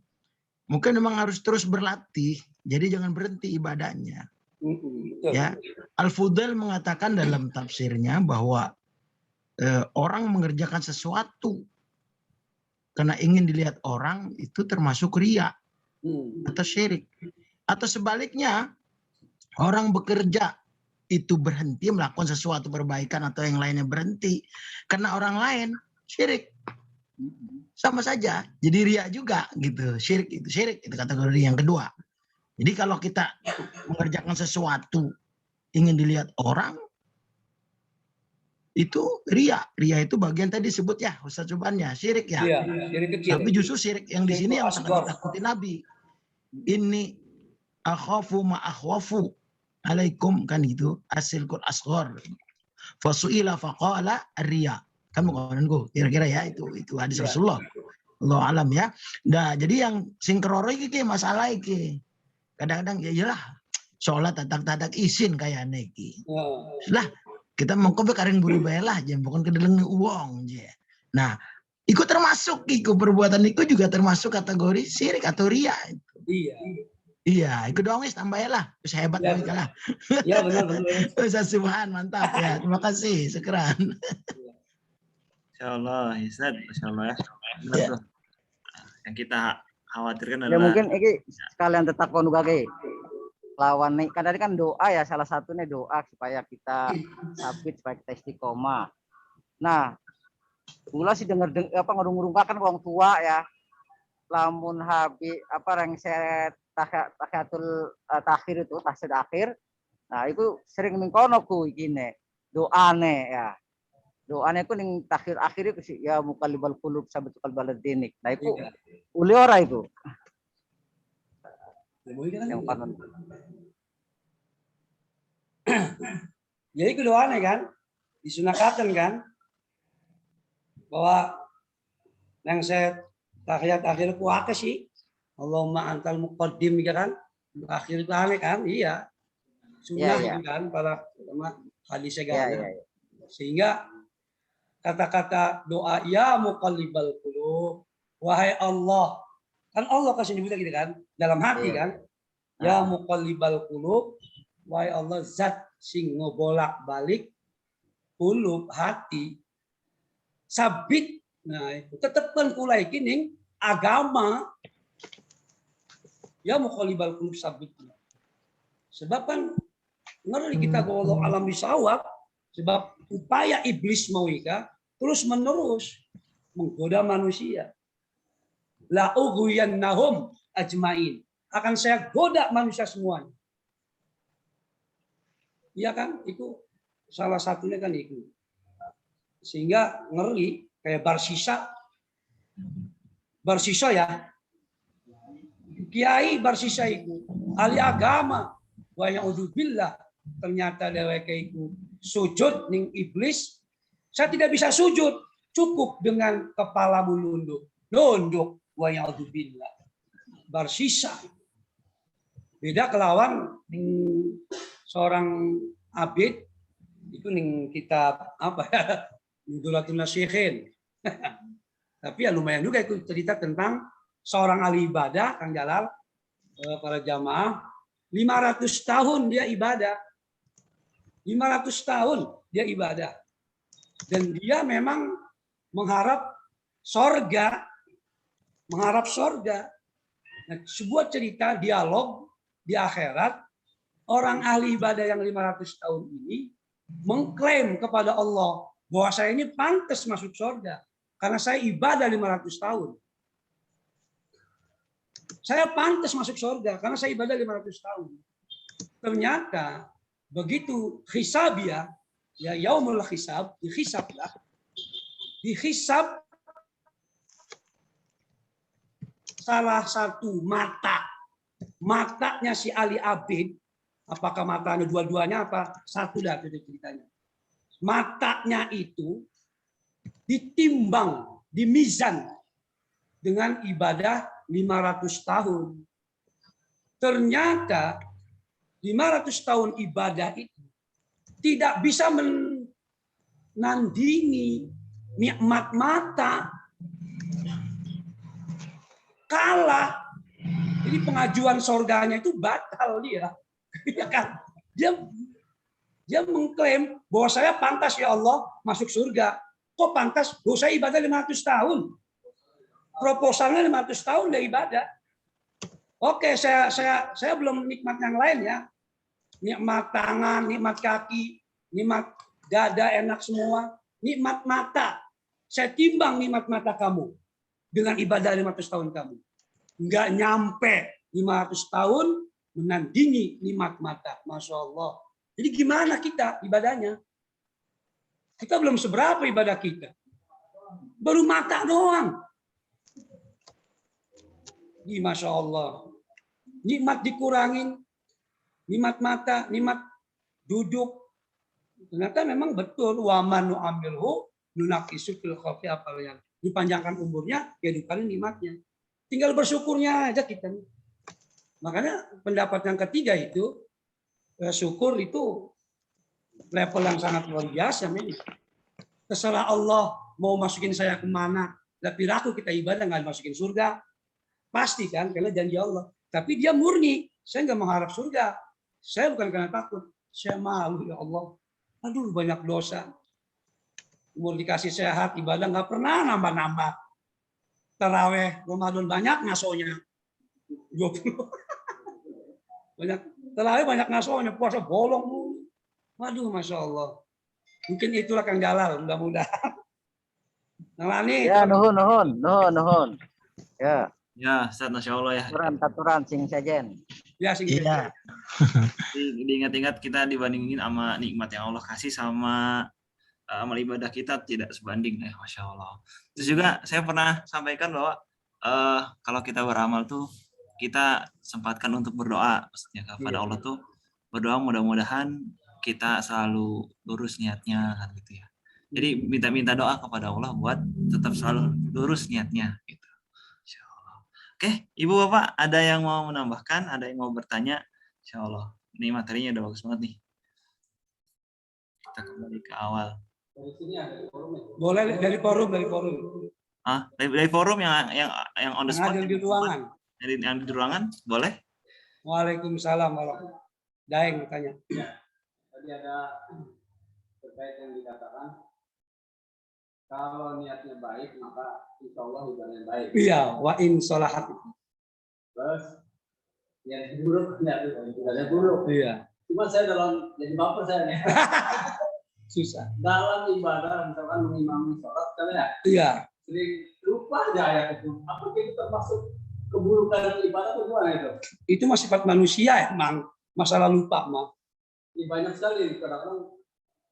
mungkin memang harus terus berlatih. Jadi jangan berhenti ibadahnya. Betul. Ya, Al-Fudail mengatakan dalam tafsirnya bahwa orang mengerjakan sesuatu karena ingin dilihat orang itu termasuk riya atau syirik. Atau sebaliknya, orang bekerja itu berhenti melakukan sesuatu perbaikan atau yang lainnya berhenti karena orang lain, syirik. Sama saja, jadi riya juga gitu. Syirik itu kategori yang kedua. Jadi kalau kita mengerjakan sesuatu ingin dilihat orang, itu riya. Riya itu bagian tadi disebut ya, Ustaz Subhannya, syirik ya. Iya, syirik kecil. Tapi justru syirik yang di sini yang sangat ditakuti Nabi. Ini akhafu ma akhwafu alaikum, kan gitu. Asilkul asghar. Fasu'ila faqala riya. Kan bukanku kira-kira ya, itu hadis Rasulullah. Allah alam ya. Nah, jadi yang singkroro iki masalah iki. Kadang-kadang ya iyalah sholat tatak-tatak isin kayak neki. Lah kita mengko karing buri bae lah jem bukan kedeleng uang je. Nah, ikut termasuk iku perbuatan itu juga termasuk kategori syirik atau riya. Iya. Iya, ikut doang wis tambah lah. Wis hebat Ya, ya, lah. Ya benar. Ustaz Subhan mantap ya. Terima kasih, sekeran. Insyaallah, Ustaz. Insyaallah ya. Benar Ya. tuh. Yang kita khawatirkan Ya adalah mungkin ini sekalian tetap konugake. Lawan nih, kan tadi kan doa ya, salah satunya doa supaya kita sabit, supaya kita istiqomah. Nah, pula sih denger ngurung-ngurungkan wong tua ya. Lamun habis rengset tahiyatul takhir itu, tahiyat akhir. Nah, itu sering mengkono ku ikine. Doane ya. Doane ku ning takhir akhir itu sih ya muqallibal qulub sabitul qalbaladzinik. Nah, itu uli ora itu. Yang panon. Jadi keduanya kan disunahkan kan bahwa yang saya tahiyat akhir ku akeh sih. Allahumma antal muqaddim kan. Akhir itu aneh kan? Iya. Sunnah Ya. kan para ulama hadis segala. Ya. Sehingga kata-kata doa ya muqallibal qulub, wahai Allah. Kan Allah kasih nyebutnya gitu kan, dalam hati kan. Ya muqallibal qulub, wahai Allah zat sing ngobolak-balik qulub hati. Sabit. Nah, itu tetepkan kula iki ning agama. Ya muqallibal qulub sabit. Sebab kan ngeri kita kalau alam bisawab, sebab upaya iblis mau terus menerus menggoda manusia. La ughwiyannahum ajmain. Akan saya goda manusia semuanya. Iya kan? Itu salah satunya kan itu. Sehingga ngeri kayak Barsisa ya. Kiai Barsisa itu ahli agama. Wa ya'udzubillah. Ternyata dheweke iku sujud ning iblis. Saya tidak bisa sujud, cukup dengan kepala nunduk wa ya'udzubillah. Barsisa. Beda kelawan ning seorang abid itu ning kitab apa ya? Nudulatul Nasikhin. Tapi ya lumayan juga itu cerita tentang seorang ahli ibadah, Kang Jalal, para jamaah 500 tahun dia ibadah. 500 tahun dia ibadah. Dan dia memang mengharap sorga. Nah, sebuah cerita dialog di akhirat, orang ahli ibadah yang 500 tahun ini mengklaim kepada Allah, bahwa saya ini pantas masuk surga karena saya ibadah 500 tahun. Saya pantas masuk surga karena saya ibadah 500 tahun. Ternyata begitu hisabia, ya yaumul hisab, dihisab salah satu matanya si Ali Abid, apakah matanya dua-duanya apa satu dah itu ceritanya. Matanya itu ditimbang, dimizan dengan ibadah 500 tahun. Ternyata 500 tahun ibadah itu tidak bisa menandingi nikmat mata. Kalah. Jadi pengajuan surganya itu batal dia. Ya kan? Dia mengklaim bahwa saya pantas ya Allah masuk surga. Kok pantas? Dosa ibadah 500 tahun. Proposalnya 500 tahun dia ibadah. Oke, saya belum nikmat yang lain ya. Nikmat tangan, nikmat kaki, nikmat dada enak semua, nikmat mata. Saya timbang nikmat mata kamu dengan ibadah 500 tahun kamu. Enggak nyampe 500 tahun menandingi nikmat mata. Masya Allah. Jadi gimana kita ibadahnya? Kita belum seberapa ibadah kita. Baru mata doang. Masya Allah. Nikmat dikurangin. Nikmat mata, nikmat duduk. Ternyata memang betul. Waman nu'amilhu nunakisu fil khafi, apa yang dipanjangkan umurnya, ya dikurangi nikmatnya. Tinggal bersyukurnya aja kita. Makanya pendapat yang ketiga itu, syukur itu level yang sangat luar biasa. Terserah Allah mau masukin saya kemana. Tapi ragu kita ibadah nggak masukin surga. Pasti kan, karena janji Allah. Tapi dia murni. Saya nggak mengharap surga. Saya bukan karena takut. Saya malu ya Allah. Aduh banyak dosa. Umur dikasih sehat, ibadah nggak pernah nambah-nambah. Taraweh Ramadan banyak ngasonya. 20. Banyak taraweh banyak ngasonya, puasa bolong. Waduh, Masya Allah. Mungkin itulah Kang Jalal, mudah-mudahan. Nah, ini Ya, nuhun. Ya. Ya, Ustaz, Masya Allah ya. Taturan sing sejen. ya sing Iya. Diingat-ingat kita dibandingin sama nikmat yang Allah kasih sama amal ibadah kita tidak sebanding ya, Masya Allah. Terus juga saya pernah sampaikan bahwa kalau kita beramal tuh kita sempatkan untuk berdoa, maksudnya kepada Allah tuh berdoa mudah-mudahan kita selalu lurus niatnya kan gitu ya. Jadi minta doa kepada Allah buat tetap selalu lurus niatnya gitu. Insya Allah. Oke, Ibu Bapak ada yang mau menambahkan, ada yang mau bertanya? Insya Allah. Ini materinya udah bagus banget nih. Kita kembali ke awal. boleh dari forum. Dari forum yang on the spot. Yang di ruangan. Yang di ruangan, boleh? Waalaikumsalam warahmatullahi. Daeng bertanya. Tadi ada terkait yang dikatakan kalau niatnya baik maka insya Allah ibadahnya baik. Iya, wa in sholahat. Terus niat buruk, ibadahnya buruk. Iya. Cuma saya dalam jadi baper saya nih. Susah. Dalam ibadah misalkan mengimami sholat kan ya. Iya. Sering lupa aja ayat itu. Apa itu termasuk keburukan ibadah atau gimana itu? Itu masih sifat manusia emang. Masalah lupa mah. Ini banyak sekali kadang-kadang.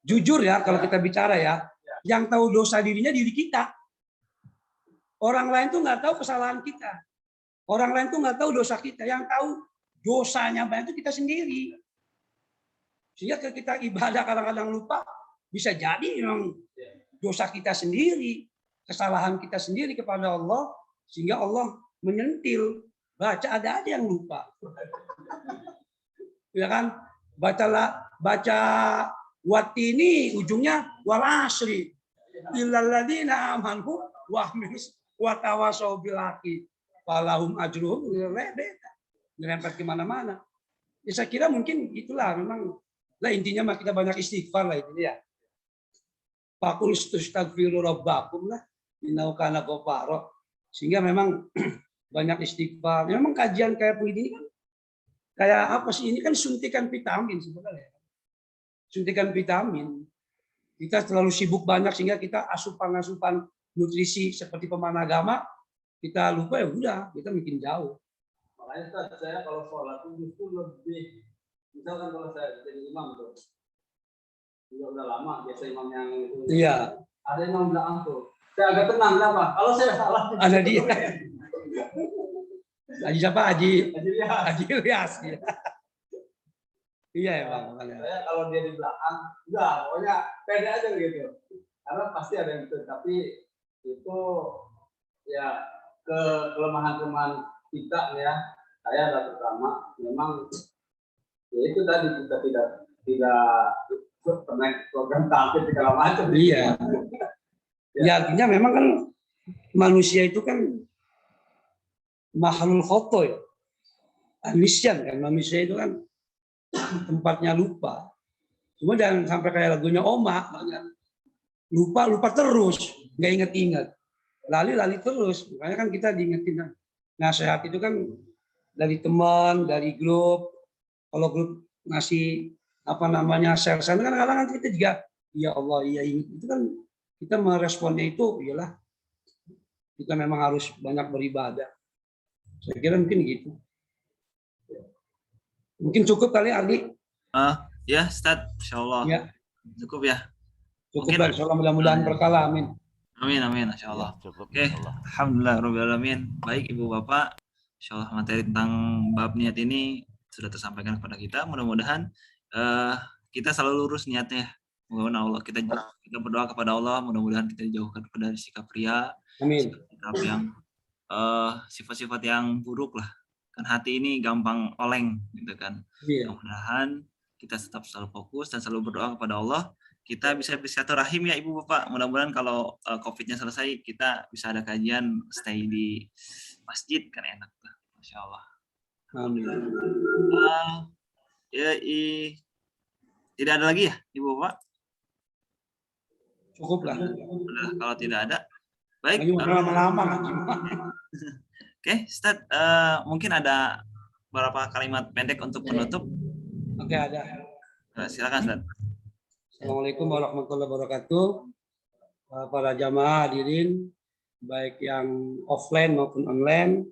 Jujur ya kalau kita bicara ya, yang tahu dosa dirinya diri kita. Orang lain tuh nggak tahu kesalahan kita. Orang lain tuh nggak tahu dosa kita. Yang tahu dosanya banyak itu kita sendiri. Sehingga kalau kita ibadah kadang-kadang lupa, bisa jadi memang dosa kita sendiri, kesalahan kita sendiri kepada Allah, sehingga Allah menyentil. Baca ada yang lupa. Ya kan? Baca watini ujungnya wal asri illal ladzina amanu wa tawassaw bil haqqi falahum ajruhum nyerempet kemana-mana. Ya, saya kira mungkin itulah memang lah intinya mah kita banyak istighfar lah itu ya. Faqul astaghfiru rabbakum lah innahu kana ghafara. Sehingga memang banyak istighfar. Memang kajian kayak begini kan kayak apa sih, ini kan suntikan vitamin sebenarnya. Suntikan vitamin. kita terlalu sibuk banyak sehingga kita asupan-asupan nutrisi seperti pemahaman agama kita lupa, ya udah kita makin jauh. Makanya Ustaz, saya kalau sholat itu justru lebih, misalkan kalau saya jadi imam tuh, udah lama biasa imam yang itu. Iya. Ada yang bilang tuh, saya agak tenang, kenapa? Kalau saya salah. Ada dia. Haji siapa? Haji Ilyas. Ya. Iya ya Bang. Saya kalau dia di belakang, enggak, pokoknya pede aja gitu. Karena pasti ada yang itu, tapi itu ya kelemahan-kelemahan kita ya. Saya adalah pertama, memang ya itu tadi kita tidak pernah program tampil segala macam. Iya. Ya artinya memang kan manusia itu kan makhluk khoto ya. Anisyan kan, manusia itu kan tempatnya lupa. Cuma jangan sampai kayak lagunya Oma, lupa terus, nggak inget-inget, lali terus. Makanya kan kita diingetin, nasihat itu kan dari teman, dari grup. Kalau grup ngasih share sana kan kadang-kadang kita juga, ya Allah, iya ingat. Itu kan kita meresponnya itu, iyalah kita memang harus banyak beribadah. Saya kira mungkin gitu. Mungkin cukup kali Ali. Ya, Ustaz, insyaallah. Ya. Cukup ya. Cukup lah, insyaallah, mudah-mudahan berkala, amin. Amin, insyaallah. Cukup. Oke, alhamdulillah rabbil alamin. Baik Ibu Bapak, insyaallah materi tentang bab niat ini sudah tersampaikan kepada kita. Mudah-mudahan kita selalu lurus niatnya. Mudah-mudahan Allah kita berdoa kepada Allah, mudah-mudahan kita dijauhkan dari sikap ria, Amin. sikap yang sifat-sifat yang buruk lah. Kan hati ini gampang oleng gitu kan. Iya. Mudah-mudahan kita tetap selalu fokus dan selalu berdoa kepada Allah. Kita bisa bersilaturahim ya Ibu Bapak. Mudah-mudahan kalau COVID-nya selesai kita bisa ada kajian stay di masjid kan enak tuh. Masya Allah. Amin. Tidak ada lagi ya Ibu Bapak? Cukup lah. Udah, kalau tidak ada. Baik. Lama-lama. Oke, Ustaz, mungkin ada beberapa kalimat pendek untuk penutup. Oke, ada. Silakan, Ustaz. Assalamualaikum warahmatullahi wabarakatuh. Para jamaah hadirin, baik yang offline maupun online,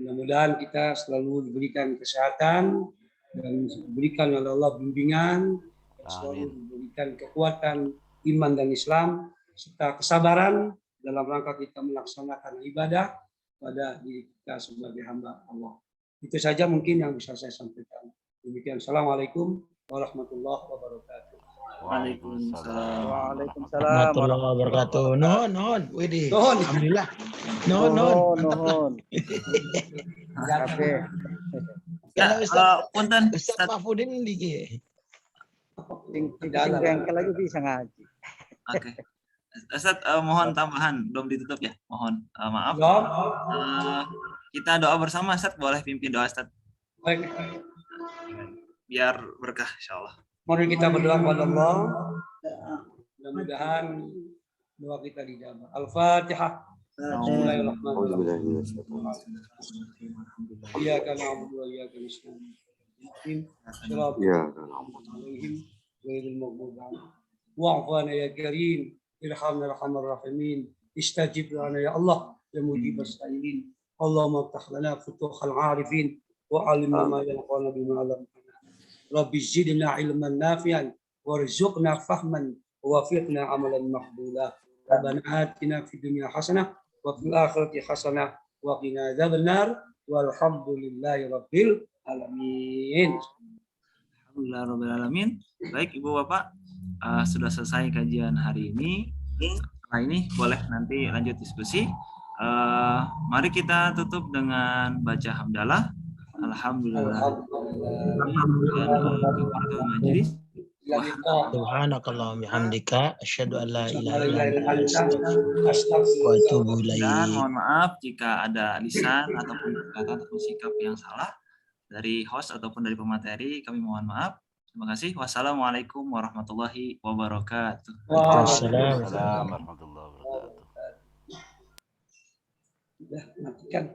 mudah-mudahan kita selalu diberikan kesehatan dan diberikan oleh Allah bimbingan, selalu diberikan kekuatan iman dan Islam, serta kesabaran dalam rangka kita melaksanakan ibadah pada diri kita sebagai hamba Allah. Itu saja mungkin yang bisa saya sampaikan. Demikian. Assalamualaikum warahmatullahi wabarakatuh. Waalaikumsalam. Warahmatullahi wabarakatuh. Nuhun. Widih. Alhamdulillah. Nuhun. Oke. Punten. Ustaz Mahfudin di Tidak bengkel aja bisa ngaji. Oke. Ustaz, mohon tambahan, belum ditutup ya. Mohon maaf. Kita doa bersama, Ustaz. Boleh pimpin doa, Ustaz? Baik. Biar berkah, insyaallah. Mari kita berdoa kepada Allah. Mudah-mudahan doa kita dijabah. Al-Fatihah. Bismillahirrahmanirrahim. Iyyaka na'budu wa iyyaka nasta'in. Shiratal alaihim ghairil maghdubi 'alaihim. Wa'fana ya karim. Irhamna arhamar rahimin. Istajib lana ya Allah ya mujibas sa'ilin. Allahumma iftah lana futuhal 'arifin wa 'allimna ma yanfa'una bima 'allamtana. Rabbi zidna 'ilman nafi'an warzuqna fahman wa waffiqna 'amalan maqbula. Rabbana atina fid dunya hasanah wa fil akhirati hasanah wa qina adzabannar walhamdulillahi rabbil alamin. Alhamdulillah rabbil alamin. Baik Ibu Bapak, sudah selesai kajian hari ini. Setelah ini boleh nanti lanjut diskusi. Mari kita tutup dengan baca hamdalah. Alhamdulillah. Majelis. Subhanakallahumma bihamdika asyhadu an la ilaha illa anta astaghfiruka wa atubu ilaik. Dan mohon maaf jika ada lisan ataupun perkataan atau sikap yang salah dari host ataupun dari pemateri, kami mohon maaf. Terima kasih. Wassalamualaikum warahmatullahi wabarakatuh. Waalaikumsalam warahmatullahi wabarakatuh. Sudah matikan.